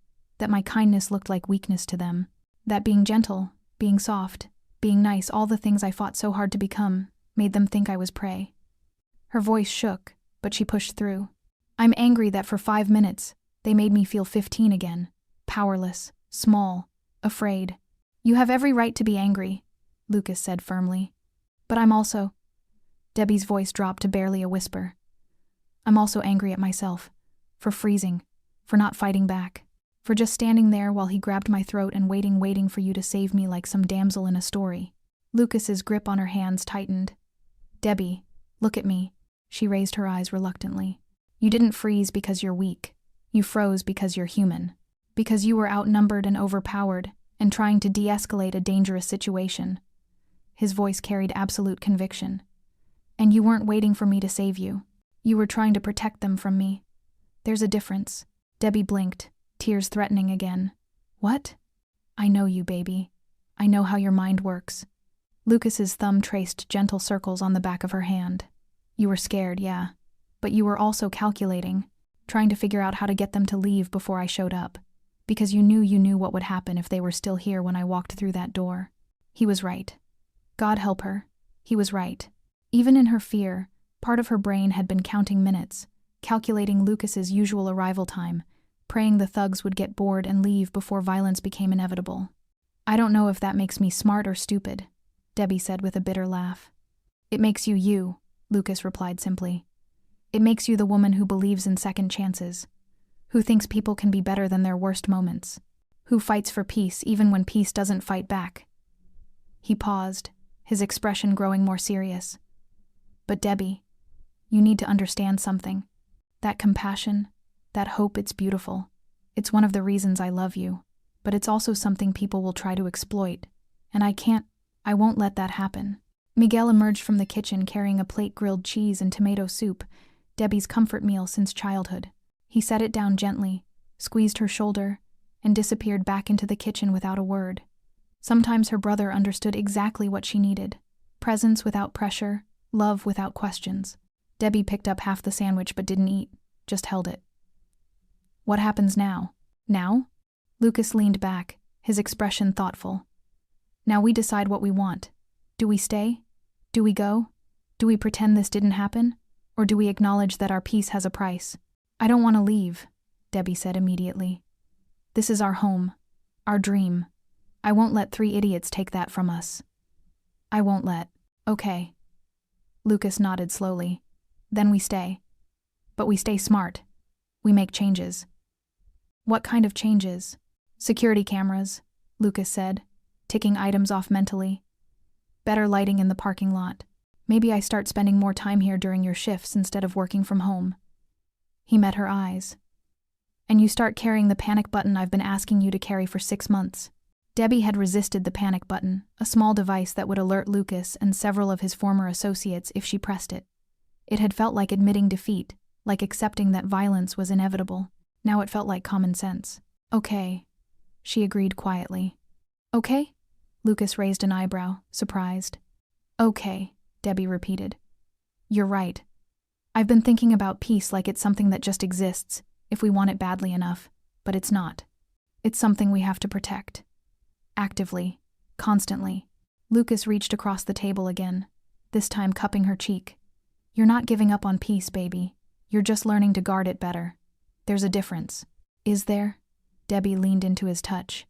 my kindness looked like weakness to them, that being gentle, being soft, being nice, all the things I fought so hard to become, made them think I was prey." Her voice shook, but she pushed through. "I'm angry that for 5 minutes, they made me feel 15 again, powerless, small, afraid." "You have every right to be angry," Lucas said firmly. "But I'm also—" Debbie's voice dropped to barely a whisper. "I'm also angry at myself, for freezing, for not fighting back, for just standing there while he grabbed my throat and waiting for you to save me like some damsel in a story." Lucas's grip on her hands tightened. "Debbie, look at me." She raised her eyes reluctantly. "You didn't freeze because you're weak. You froze because you're human. Because you were outnumbered and overpowered, and trying to de-escalate a dangerous situation." His voice carried absolute conviction. "And you weren't waiting for me to save you. You were trying to protect them from me. There's a difference." Debbie blinked, tears threatening again. "What?" "I know you, baby. I know how your mind works." Lucas's thumb traced gentle circles on the back of her hand. "You were scared, yeah. But you were also calculating, trying to figure out how to get them to leave before I showed up. Because you knew what would happen if they were still here when I walked through that door." He was right. God help her. He was right. Even in her fear, part of her brain had been counting minutes, calculating Lucas's usual arrival time, praying the thugs would get bored and leave before violence became inevitable. "I don't know if that makes me smart or stupid," Debbie said with a bitter laugh. "It makes you you," Lucas replied simply. "It makes you the woman who believes in second chances, who thinks people can be better than their worst moments, who fights for peace even when peace doesn't fight back." He paused, his expression growing more serious. "But Debbie, you need to understand something. That compassion, that hope, it's beautiful. It's one of the reasons I love you, but it's also something people will try to exploit, and I won't let that happen." Miguel emerged from the kitchen carrying a plate grilled cheese and tomato soup, Debbie's comfort meal since childhood. He set it down gently, squeezed her shoulder, and disappeared back into the kitchen without a word. Sometimes her brother understood exactly what she needed: presence without pressure, love without questions. Debbie picked up half the sandwich but didn't eat, just held it. "What happens now?" "Now?" Lucas leaned back, his expression thoughtful. "Now we decide what we want. Do we stay? Do we go? Do we pretend this didn't happen? Or do we acknowledge that our peace has a price?" "I don't want to leave," Debbie said immediately. "This is our home, our dream. I won't let 3 idiots take that from us. I won't let." "Okay." Lucas nodded slowly. "Then we stay. But we stay smart. We make changes." "What kind of changes?" "Security cameras," Lucas said, ticking items off mentally. "Better lighting in the parking lot. Maybe I start spending more time here during your shifts instead of working from home." He met her eyes. "And you start carrying the panic button I've been asking you to carry for 6 months. Debbie had resisted the panic button, a small device that would alert Lucas and several of his former associates if she pressed it. It had felt like admitting defeat, like accepting that violence was inevitable. Now it felt like common sense. "Okay," she agreed quietly. "Okay?" Lucas raised an eyebrow, surprised. "Okay," Debbie repeated. "You're right. I've been thinking about peace like it's something that just exists, if we want it badly enough, but it's not. It's something we have to protect. Actively, constantly." Lucas reached across the table again, this time cupping her cheek. "You're not giving up on peace, baby. You're just learning to guard it better. There's a difference." "Is there?" Debbie leaned into his touch.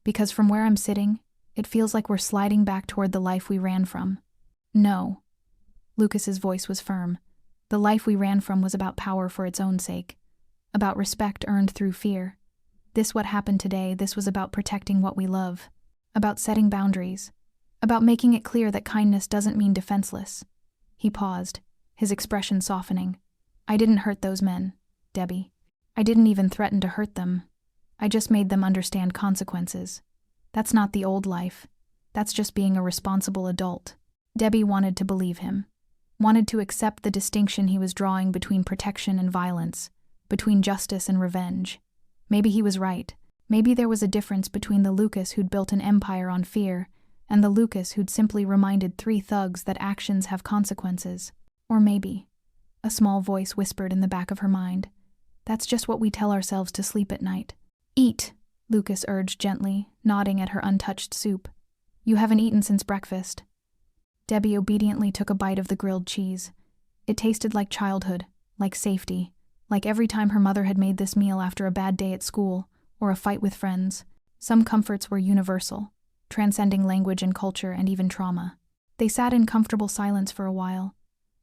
"Because from where I'm sitting, it feels like we're sliding back toward the life we ran from." "No." Lucas's voice was firm. "The life we ran from was about power for its own sake, about respect earned through fear. What happened today, this was about protecting what we love, about setting boundaries, about making it clear that kindness doesn't mean defenseless. He paused, his expression softening. I didn't hurt those men, Debbie. I didn't even threaten to hurt them. I just made them understand consequences. That's not the old life. That's just being a responsible adult. Debbie wanted to believe him, wanted to accept the distinction he was drawing between protection and violence, between justice and revenge. Maybe he was right. Maybe there was a difference between the Lucas who'd built an empire on fear and the Lucas who'd simply reminded 3 thugs that actions have consequences. Or maybe, a small voice whispered in the back of her mind, that's just what we tell ourselves to sleep at night. Eat, Lucas urged gently, nodding at her untouched soup. You haven't eaten since breakfast. Debbie obediently took a bite of the grilled cheese. It tasted like childhood, like safety, like every time her mother had made this meal after a bad day at school or a fight with friends. Some comforts were universal, transcending language and culture and even trauma. They sat in comfortable silence for a while,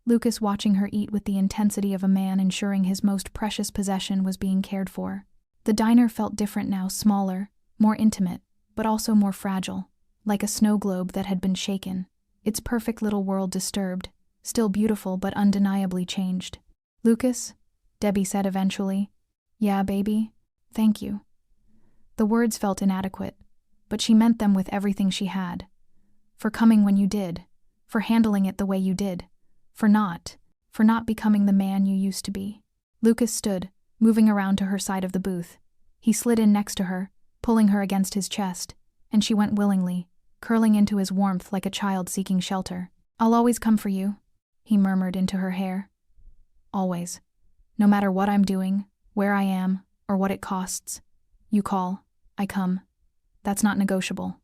Lucas watching her eat with the intensity of a man ensuring his most precious possession was being cared for. The diner felt different now, smaller, more intimate, but also more fragile, like a snow globe that had been shaken, its perfect little world disturbed, still beautiful but undeniably changed. Lucas, Debbie said eventually. Yeah, baby, thank you. The words felt inadequate, but she meant them with everything she had. For coming when you did, for handling it the way you did, for not becoming the man you used to be. Lucas stood, moving around to her side of the booth. He slid in next to her, pulling her against his chest, and she went willingly, curling into his warmth like a child seeking shelter. I'll always come for you, he murmured into her hair. Always. No matter what I'm doing, where I am, or what it costs. You call, I come. That's not negotiable.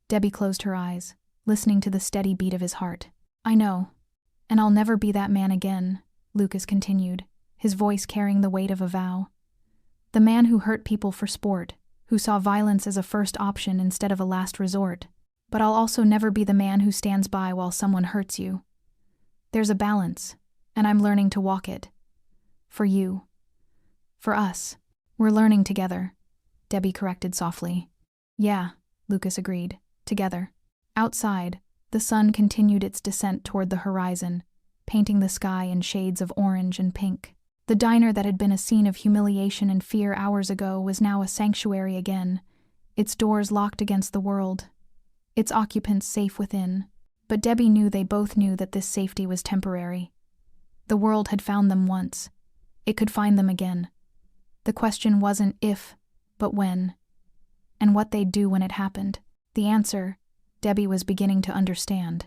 Debbie closed her eyes, listening to the steady beat of his heart. I know. And I'll never be that man again, Lucas continued, his voice carrying the weight of a vow. The man who hurt people for sport, who saw violence as a first option instead of a last resort. But I'll also never be the man who stands by while someone hurts you. There's a balance, and I'm learning to walk it. For you. For us. We're learning together, Debbie corrected softly. Yeah, Lucas agreed. Together. Outside, the sun continued its descent toward the horizon, painting the sky in shades of orange and pink. The diner that had been a scene of humiliation and fear hours ago was now a sanctuary again, its doors locked against the world, its occupants safe within. But Debbie knew they both knew that this safety was temporary. The world had found them once. It could find them again. The question wasn't if, but when. And what they'd do when it happened. The answer, Debbie was beginning to understand,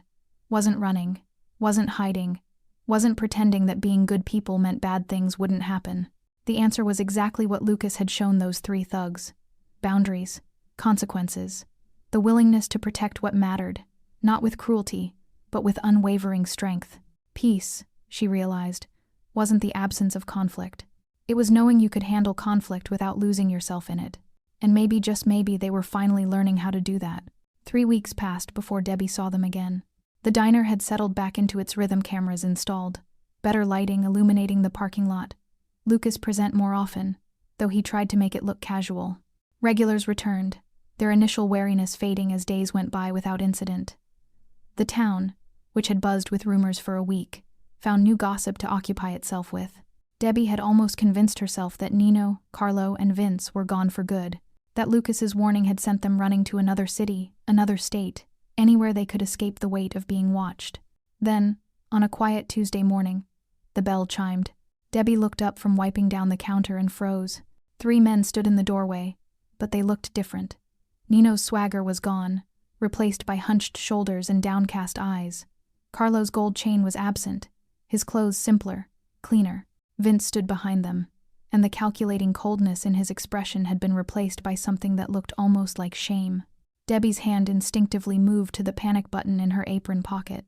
wasn't running, wasn't hiding, wasn't pretending that being good people meant bad things wouldn't happen. The answer was exactly what Lucas had shown those 3 thugs. Boundaries, consequences, the willingness to protect what mattered, not with cruelty, but with unwavering strength. Peace, she realized, wasn't the absence of conflict. It was knowing you could handle conflict without losing yourself in it. And maybe, just maybe, they were finally learning how to do that. 3 weeks passed before Debbie saw them again. The diner had settled back into its rhythm cameras installed, better lighting illuminating the parking lot. Lucas present more often, though he tried to make it look casual. Regulars returned, their initial wariness fading as days went by without incident. The town, which had buzzed with rumors for a week, found new gossip to occupy itself with. Debbie had almost convinced herself that Nino, Carlo, and Vince were gone for good, that Lucas's warning had sent them running to another city, another state, anywhere they could escape the weight of being watched. Then, on a quiet Tuesday morning, the bell chimed. Debbie looked up from wiping down the counter and froze. 3 men stood in the doorway, but they looked different. Nino's swagger was gone, replaced by hunched shoulders and downcast eyes. Carlo's gold chain was absent, his clothes simpler, cleaner. Vince stood behind them, and the calculating coldness in his expression had been replaced by something that looked almost like shame. Debbie's hand instinctively moved to the panic button in her apron pocket.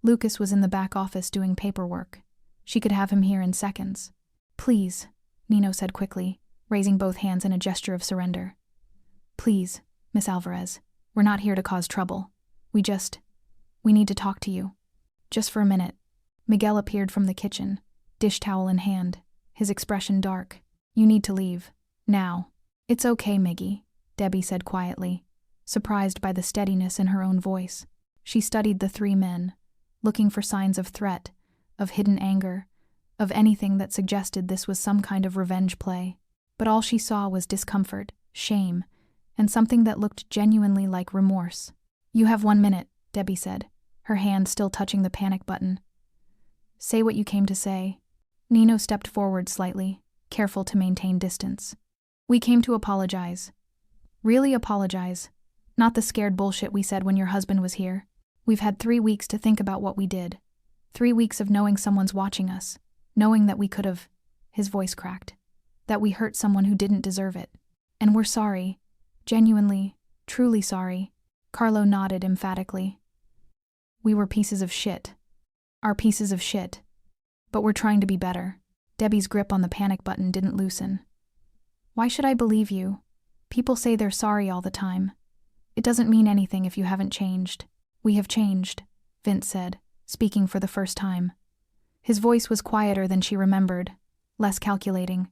Lucas was in the back office doing paperwork. She could have him here in seconds. Please, Nino said quickly, raising both hands in a gesture of surrender. Please, Miss Alvarez, we're not here to cause trouble. We need to talk to you. Just for a minute. Miguel appeared from the kitchen, dish towel in hand, his expression dark. You need to leave. Now. It's okay, Miggy, Debbie said quietly, surprised by the steadiness in her own voice. She studied the three men, looking for signs of threat, of hidden anger, of anything that suggested this was some kind of revenge play. But all she saw was discomfort, shame, and something that looked genuinely like remorse. You have 1 minute, Debbie said, her hand still touching the panic button. Say what you came to say. Nino stepped forward slightly, careful to maintain distance. We came to apologize. Really apologize. Not the scared bullshit we said when your husband was here. We've had 3 weeks to think about what we did. 3 weeks of knowing someone's watching us, knowing that we could have, his voice cracked, that we hurt someone who didn't deserve it. And we're sorry. Genuinely, truly sorry. Carlo nodded emphatically. We were pieces of shit. Are pieces of shit. But we're trying to be better. Debbie's grip on the panic button didn't loosen. Why should I believe you? People say they're sorry all the time. It doesn't mean anything if you haven't changed. We have changed, Vince said, speaking for the first time. His voice was quieter than she remembered, less calculating.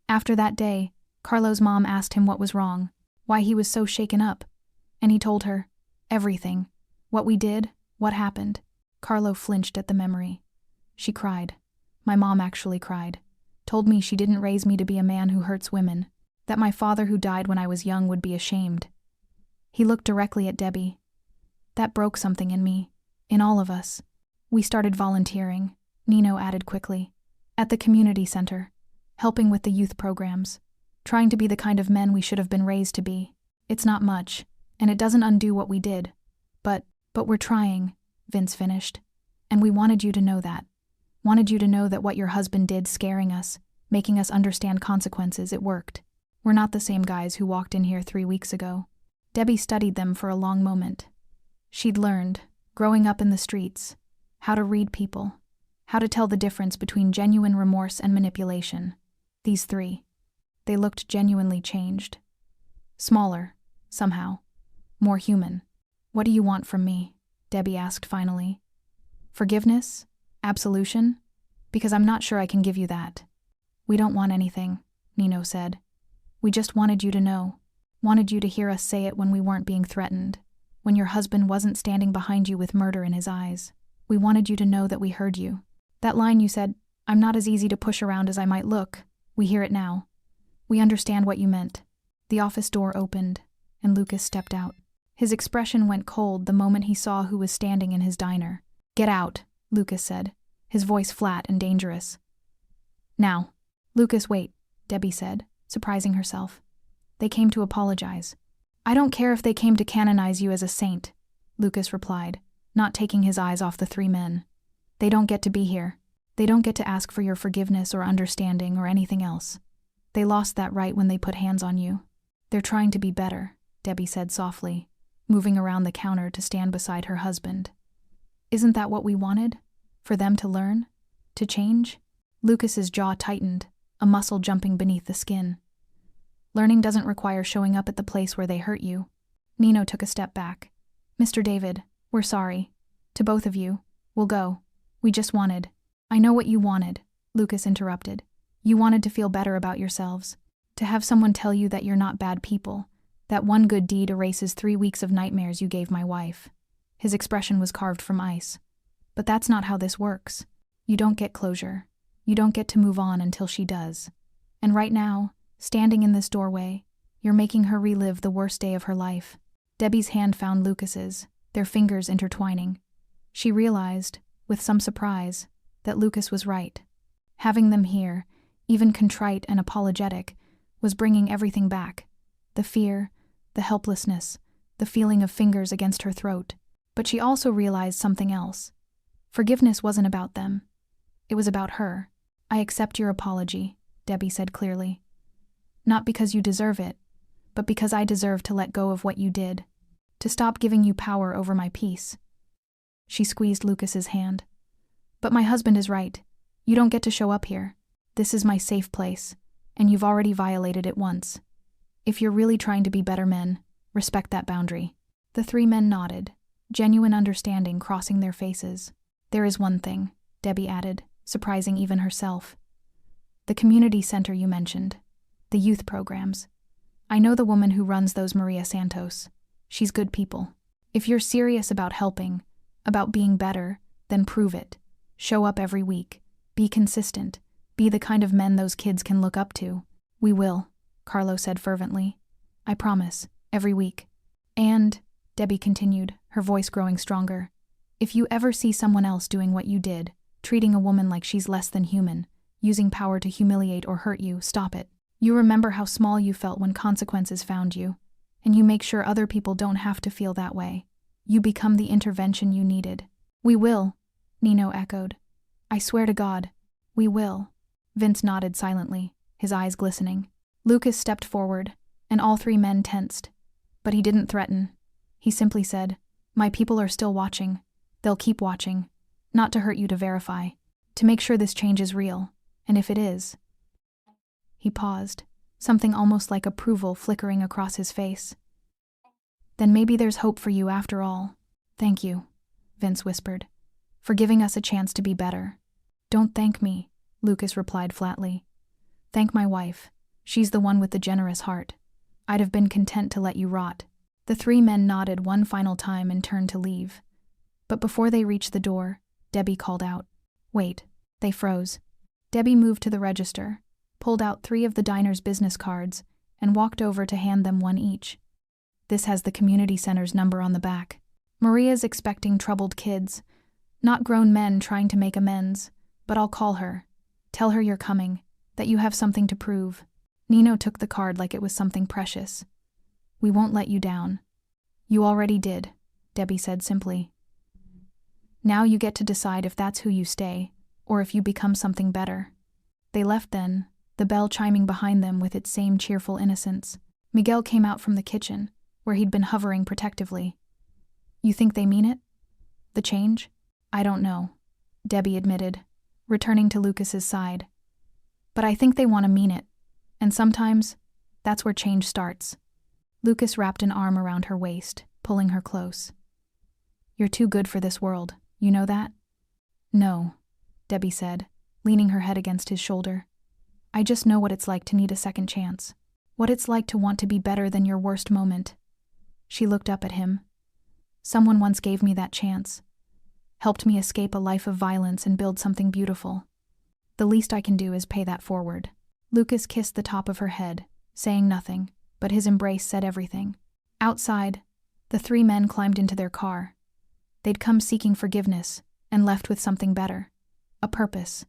After that day, Carlo's mom asked him what was wrong, why he was so shaken up, and he told her everything. What we did, what happened. Carlo flinched at the memory. She cried. My mom actually cried. Told me she didn't raise me to be a man who hurts women, that my father who died when I was young would be ashamed. He looked directly at Debbie. That broke something in me, in all of us. We started volunteering, Nino added quickly, at the community center, helping with the youth programs, trying to be the kind of men we should have been raised to be. It's not much, and it doesn't undo what we did. But we're trying, Vince finished. And we wanted you to know that. Wanted you to know that what your husband did, scaring us, making us understand consequences, it worked. We're not the same guys who walked in here 3 weeks ago. Debbie studied them for a long moment. She'd learned, growing up in the streets, how to read people, how to tell the difference between genuine remorse and manipulation. These three. They looked genuinely changed. Smaller, somehow. More human. What do you want from me? Debbie asked finally. Forgiveness? Absolution? Because I'm not sure I can give you that. We don't want anything, Nino said. We just wanted you to know. Wanted you to hear us say it when we weren't being threatened. When your husband wasn't standing behind you with murder in his eyes. We wanted you to know that we heard you. That line you said, I'm not as easy to push around as I might look. We hear it now. We understand what you meant. The office door opened, and Lucas stepped out. His expression went cold the moment he saw who was standing in his diner. Get out, Lucas said, his voice flat and dangerous. Now. Lucas, wait, Debbie said, surprising herself. They came to apologize. I don't care if they came to canonize you as a saint, Lucas replied, not taking his eyes off the three men. They don't get to be here. They don't get to ask for your forgiveness or understanding or anything else. They lost that right when they put hands on you. They're trying to be better, Debbie said softly, moving around the counter to stand beside her husband. Isn't that what we wanted? For them to learn? To change? Lucas's jaw tightened, a muscle jumping beneath the skin. Learning doesn't require showing up at the place where they hurt you. Nino took a step back. Mr. David, we're sorry. To both of you. We'll go. We just wanted. I know what you wanted, Lucas interrupted. You wanted to feel better about yourselves. To have someone tell you that you're not bad people. That one good deed erases 3 weeks of nightmares you gave my wife. His expression was carved from ice. But that's not how this works. You don't get closure. You don't get to move on until she does. And right now, standing in this doorway, you're making her relive the worst day of her life. Debbie's hand found Lucas's, their fingers intertwining. She realized, with some surprise, that Lucas was right. Having them here, even contrite and apologetic, was bringing everything back. The fear, the helplessness, the feeling of fingers against her throat. But she also realized something else. Forgiveness wasn't about them. It was about her. I accept your apology, Debbie said clearly. Not because you deserve it, but because I deserve to let go of what you did. To stop giving you power over my peace. She squeezed Lucas's hand. But my husband is right. You don't get to show up here. This is my safe place, and you've already violated it once. If you're really trying to be better men, respect that boundary. The three men nodded, genuine understanding crossing their faces. There is one thing, Debbie added, surprising even herself. The community center you mentioned. The youth programs. I know the woman who runs those Maria Santos. She's good people. If you're serious about helping, about being better, then prove it. Show up every week. Be consistent. Be the kind of men those kids can look up to. We will, Carlo said fervently. I promise, every week. And, Debbie continued, her voice growing stronger, if you ever see someone else doing what you did, treating a woman like she's less than human, using power to humiliate or hurt you, stop it. You remember how small you felt when consequences found you, and you make sure other people don't have to feel that way. You become the intervention you needed. We will, Nino echoed. I swear to God, we will. Vince nodded silently, his eyes glistening. Lucas stepped forward, and all three men tensed. But he didn't threaten. He simply said, my people are still watching. They'll keep watching. Not to hurt you, to verify. To make sure this change is real. And if it is... He paused, something almost like approval flickering across his face. Then maybe there's hope for you after all. Thank you, Vince whispered, for giving us a chance to be better. Don't thank me, Lucas replied flatly. Thank my wife. She's the one with the generous heart. I'd have been content to let you rot. The three men nodded one final time and turned to leave. But before they reached the door, Debbie called out. Wait. They froze. Debbie moved to the register, pulled out 3 of the diner's business cards, and walked over to hand them one each. This has the community center's number on the back. Maria's expecting troubled kids, not grown men trying to make amends, but I'll call her. Tell her you're coming, that you have something to prove. Nino took the card like it was something precious. We won't let you down. You already did, Debbie said simply. Now you get to decide if that's who you stay, or if you become something better. They left then, the bell chiming behind them with its same cheerful innocence. Miguel came out from the kitchen, where he'd been hovering protectively. You think they mean it? The change? I don't know, Debbie admitted, returning to Lucas's side. But I think they want to mean it, and sometimes that's where change starts. Lucas wrapped an arm around her waist, pulling her close. You're too good for this world, you know that? No, Debbie said, leaning her head against his shoulder. I just know what it's like to need a second chance. What it's like to want to be better than your worst moment. She looked up at him. Someone once gave me that chance. Helped me escape a life of violence and build something beautiful. The least I can do is pay that forward. Lucas kissed the top of her head, saying nothing, but his embrace said everything. Outside, the 3 men climbed into their car. They'd come seeking forgiveness, and left with something better. A purpose.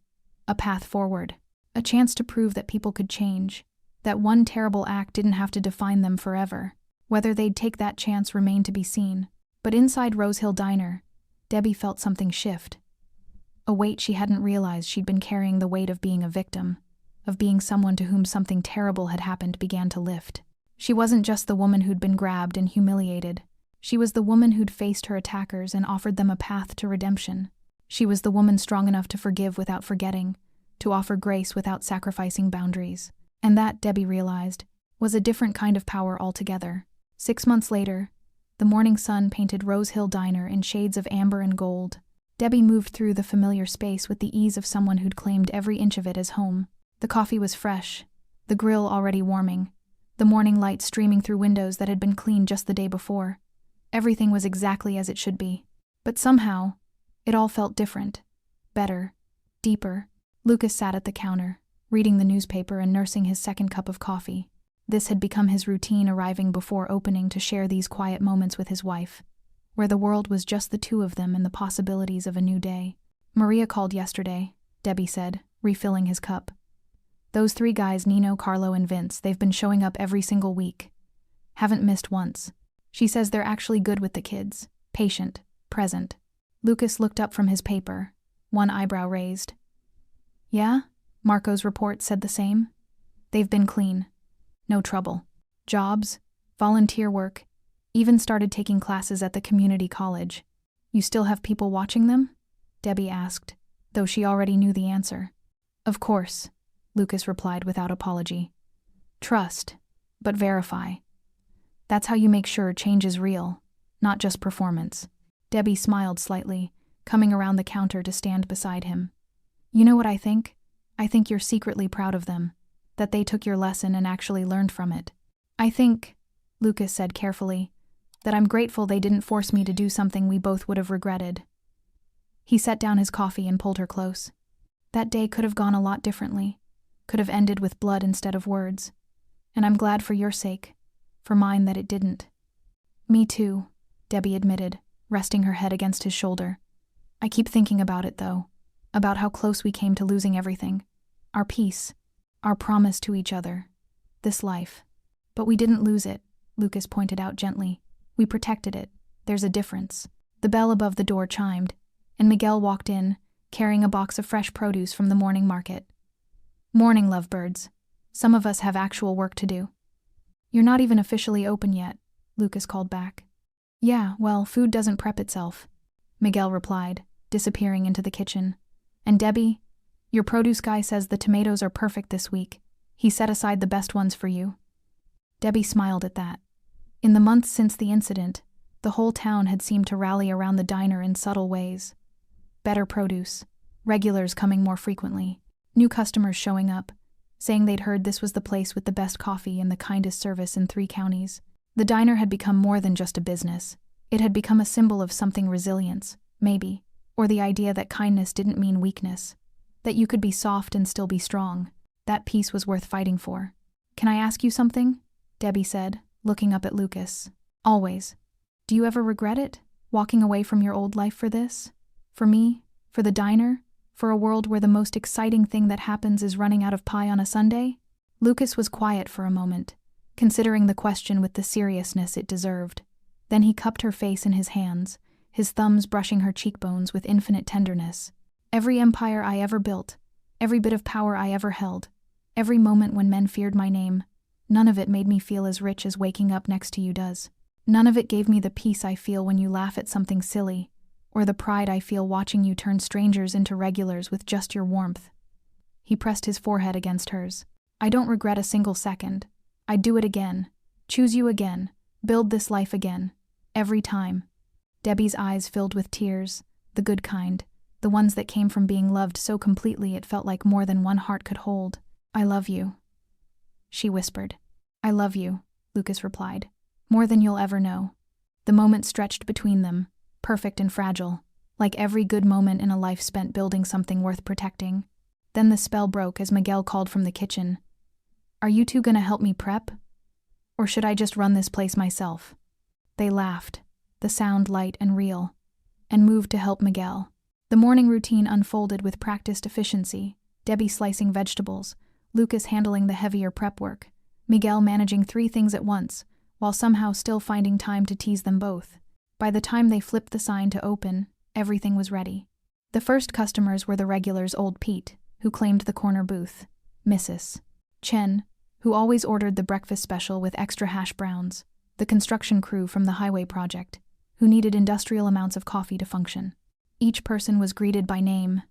A path forward. A chance to prove that people could change. That one terrible act didn't have to define them forever. Whether they'd take that chance remained to be seen. But inside Rose Hill Diner, Debbie felt something shift. A weight she hadn't realized she'd been carrying, the weight of being a victim, of being someone to whom something terrible had happened, began to lift. She wasn't just the woman who'd been grabbed and humiliated. She was the woman who'd faced her attackers and offered them a path to redemption. She was the woman strong enough to forgive without forgetting, to offer grace without sacrificing boundaries. And that, Debbie realized, was a different kind of power altogether. 6 months later, the morning sun painted Rose Hill Diner in shades of amber and gold. Debbie moved through the familiar space with the ease of someone who'd claimed every inch of it as home. The coffee was fresh, the grill already warming, the morning light streaming through windows that had been cleaned just the day before. Everything was exactly as it should be. But somehow, it all felt different, better, deeper. Lucas sat at the counter, reading the newspaper and nursing his second cup of coffee. This had become his routine, arriving before opening to share these quiet moments with his wife, where the world was just the 2 of them and the possibilities of a new day. Maria called yesterday, Debbie said, refilling his cup. Those 3 guys, Nino, Carlo, and Vince, they've been showing up every single week. Haven't missed once. She says they're actually good with the kids, patient, present. Lucas looked up from his paper, one eyebrow raised. Yeah? Marco's report said the same. They've been clean. No trouble. Jobs, volunteer work, even started taking classes at the community college. You still have people watching them? Debbie asked, though she already knew the answer. Of course, Lucas replied without apology. Trust, but verify. That's how you make sure change is real, not just performance. Debbie smiled slightly, coming around the counter to stand beside him. You know what I think? I think you're secretly proud of them, that they took your lesson and actually learned from it. I think, Lucas said carefully, that I'm grateful they didn't force me to do something we both would have regretted. He set down his coffee and pulled her close. That day could have gone a lot differently, could have ended with blood instead of words. And I'm glad for your sake, for mine that it didn't. Me too, Debbie admitted, resting her head against his shoulder. I keep thinking about it, though, about how close we came to losing everything. Our peace, our promise to each other, this life. But we didn't lose it, Lucas pointed out gently. We protected it. There's a difference. The bell above the door chimed, and Miguel walked in, carrying a box of fresh produce from the morning market. Morning, lovebirds. Some of us have actual work to do. You're not even officially open yet, Lucas called back. Yeah, well, food doesn't prep itself, Miguel replied, disappearing into the kitchen. And Debbie, your produce guy says the tomatoes are perfect this week. He set aside the best ones for you. Debbie smiled at that. In the months since the incident, the whole town had seemed to rally around the diner in subtle ways. Better produce, regulars coming more frequently, new customers showing up, saying they'd heard this was the place with the best coffee and the kindest service in 3 counties. The diner had become more than just a business. It had become a symbol of something resilience, maybe, or the idea that kindness didn't mean weakness, that you could be soft and still be strong. That peace was worth fighting for. Can I ask you something? Debbie said, looking up at Lucas. Always. Do you ever regret it? Walking away from your old life for this? For me? For the diner? For a world where the most exciting thing that happens is running out of pie on a Sunday? Lucas was quiet for a moment, considering the question with the seriousness it deserved. Then he cupped her face in his hands, his thumbs brushing her cheekbones with infinite tenderness. Every empire I ever built, every bit of power I ever held, every moment when men feared my name, none of it made me feel as rich as waking up next to you does. None of it gave me the peace I feel when you laugh at something silly, or the pride I feel watching you turn strangers into regulars with just your warmth. He pressed his forehead against hers. I don't regret a single second. I'd do it again. Choose you again. Build this life again. Every time. Debbie's eyes filled with tears, the good kind, the ones that came from being loved so completely it felt like more than one heart could hold. I love you, she whispered. I love you, Lucas replied. More than you'll ever know. The moment stretched between them, perfect and fragile, like every good moment in a life spent building something worth protecting. Then the spell broke as Miguel called from the kitchen. Are you two gonna help me prep? Or should I just run this place myself? They laughed, the sound light and real, and moved to help Miguel. The morning routine unfolded with practiced efficiency, Debbie slicing vegetables, Lucas handling the heavier prep work, Miguel managing 3 things at once, while somehow still finding time to tease them both. By the time they flipped the sign to open, everything was ready. The first customers were the regulars old Pete, who claimed the corner booth, Mrs. Chen, who always ordered the breakfast special with extra hash browns, the construction crew from the highway project, who needed industrial amounts of coffee to function. Each person was greeted by name.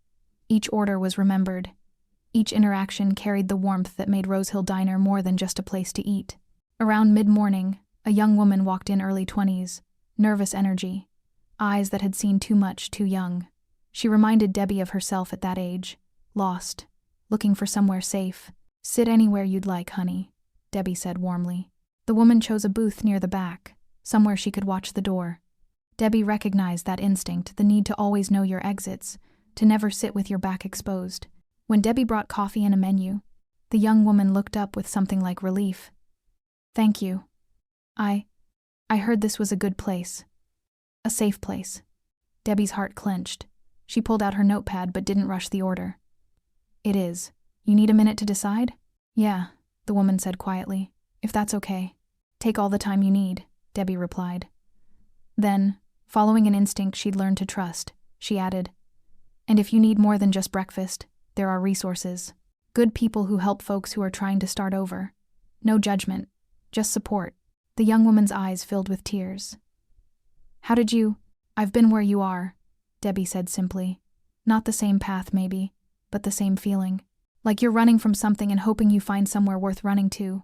Each order was remembered. Each interaction carried the warmth that made Rose Hill Diner more than just a place to eat. Around mid-morning, a young woman walked in, early 20s, nervous energy, eyes that had seen too much too young. She reminded Debbie of herself at that age, lost, looking for somewhere safe. Sit anywhere you'd like, honey, Debbie said warmly. The woman chose a booth near the back, somewhere she could watch the door. Debbie recognized that instinct, the need to always know your exits, to never sit with your back exposed. When Debbie brought coffee and a menu, the young woman looked up with something like relief. Thank you. I heard this was a good place. A safe place. Debbie's heart clenched. She pulled out her notepad but didn't rush the order. It is. You need a minute to decide? Yeah, the woman said quietly. If that's okay. Take all the time you need, Debbie replied. Then, following an instinct she'd learned to trust, she added, and if you need more than just breakfast, there are resources. Good people who help folks who are trying to start over. No judgment, just support. The young woman's eyes filled with tears. How did you? I've been where you are, Debbie said simply. Not the same path, maybe, but the same feeling. Like you're running from something and hoping you find somewhere worth running to.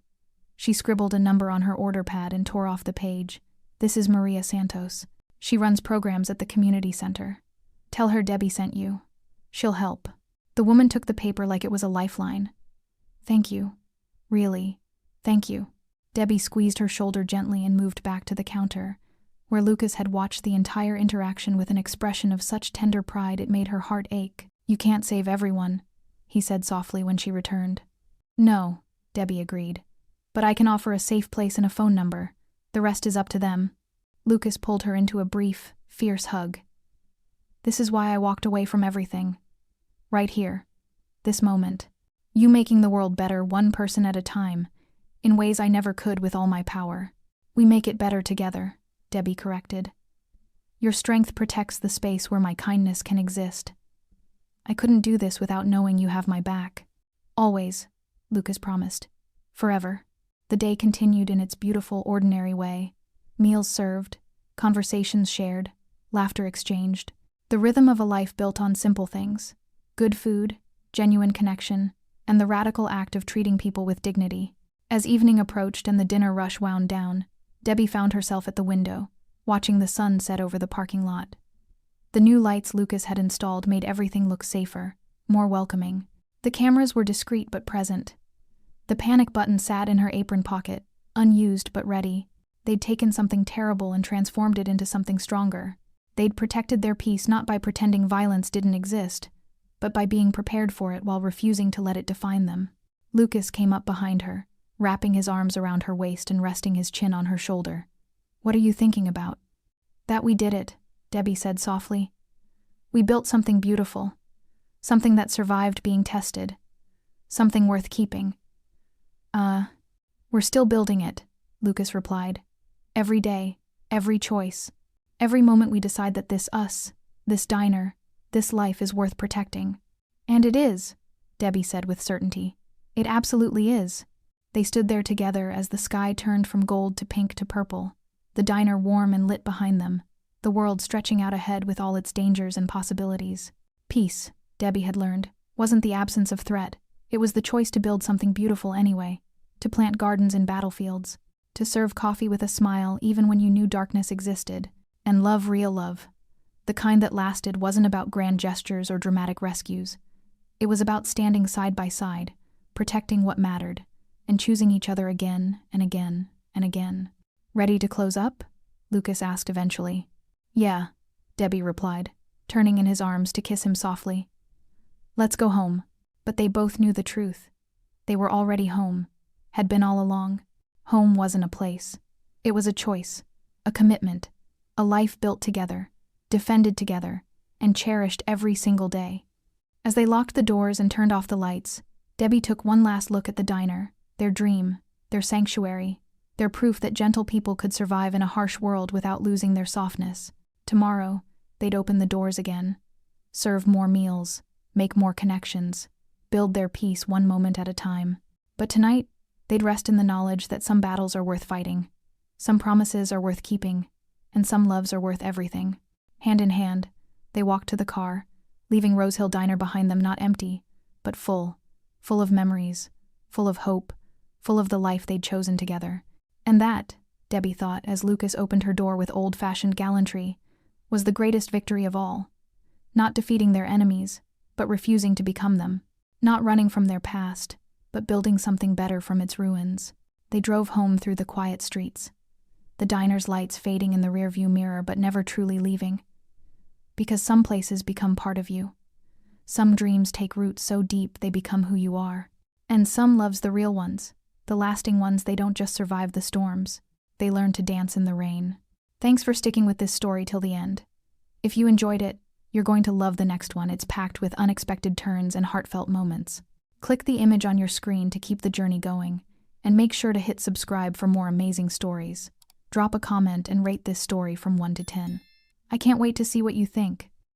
She scribbled a number on her order pad and tore off the page. This is Maria Santos. She runs programs at the community center. Tell her Debbie sent you. She'll help. The woman took the paper like it was a lifeline. Thank you. Really. Thank you. Debbie squeezed her shoulder gently and moved back to the counter, where Lucas had watched the entire interaction with an expression of such tender pride it made her heart ache. "You can't save everyone," he said softly when she returned. "No," Debbie agreed. "But I can offer a safe place and a phone number. The rest is up to them." Lucas pulled her into a brief, fierce hug. "This is why I walked away from everything. Right here. This moment. You making the world better one person at a time, in ways I never could with all my power. We make it better together," Debbie corrected. "Your strength protects the space where my kindness can exist. I couldn't do this without knowing you have my back. Always," Lucas promised. "Forever." The day continued in its beautiful, ordinary way. Meals served, conversations shared, laughter exchanged. The rhythm of a life built on simple things. Good food, genuine connection, and the radical act of treating people with dignity. As evening approached and the dinner rush wound down, Debbie found herself at the window, watching the sun set over the parking lot. The new lights Lucas had installed made everything look safer, more welcoming. The cameras were discreet but present. The panic button sat in her apron pocket, unused but ready. They'd taken something terrible and transformed it into something stronger. They'd protected their peace not by pretending violence didn't exist, but by being prepared for it while refusing to let it define them. Lucas came up behind her, wrapping his arms around her waist and resting his chin on her shoulder. "What are you thinking about?" "That we did it," Debbie said softly. "We built something beautiful, something that survived being tested, something worth keeping." We're still building it," Lucas replied. "Every day, every choice, every moment we decide that this us, this diner, this life is worth protecting." "And it is," Debbie said with certainty. "It absolutely is." They stood there together as the sky turned from gold to pink to purple, the diner warm and lit behind them, the world stretching out ahead with all its dangers and possibilities. Peace, Debbie had learned, wasn't the absence of threat. It was the choice to build something beautiful anyway, to plant gardens in battlefields, to serve coffee with a smile even when you knew darkness existed, and love real love. The kind that lasted wasn't about grand gestures or dramatic rescues. It was about standing side by side, protecting what mattered, and choosing each other again and again and again. "Ready to close up?" Lucas asked eventually. "Yeah," Debbie replied, turning in his arms to kiss him softly. "Let's go home." But they both knew the truth. They were already home, had been all along. Home wasn't a place. It was a choice, a commitment, a life built together, defended together, and cherished every single day. As they locked the doors and turned off the lights, Debbie took one last look at the diner, their dream, their sanctuary, their proof that gentle people could survive in a harsh world without losing their softness. Tomorrow, they'd open the doors again, serve more meals, make more connections, build their peace one moment at a time. But tonight, they'd rest in the knowledge that some battles are worth fighting, some promises are worth keeping, and some loves are worth everything. Hand in hand, they walked to the car, leaving Rose Hill Diner behind them not empty, but full of memories, full of hope, full of the life they'd chosen together. And that, Debbie thought as Lucas opened her door with old-fashioned gallantry, was the greatest victory of all. Not defeating their enemies, but refusing to become them. Not running from their past, but building something better from its ruins. They drove home through the quiet streets, the diner's lights fading in the rearview mirror but never truly leaving. Because some places become part of you. Some dreams take root so deep they become who you are. And some loves the real ones, the lasting ones. They don't just survive the storms, they learn to dance in the rain. Thanks for sticking with this story till the end. If you enjoyed it, you're going to love the next one. It's packed with unexpected turns and heartfelt moments. Click the image on your screen to keep the journey going, and make sure to hit subscribe for more amazing stories. Drop a comment and rate this story from 1 to 10. I can't wait to see what you think.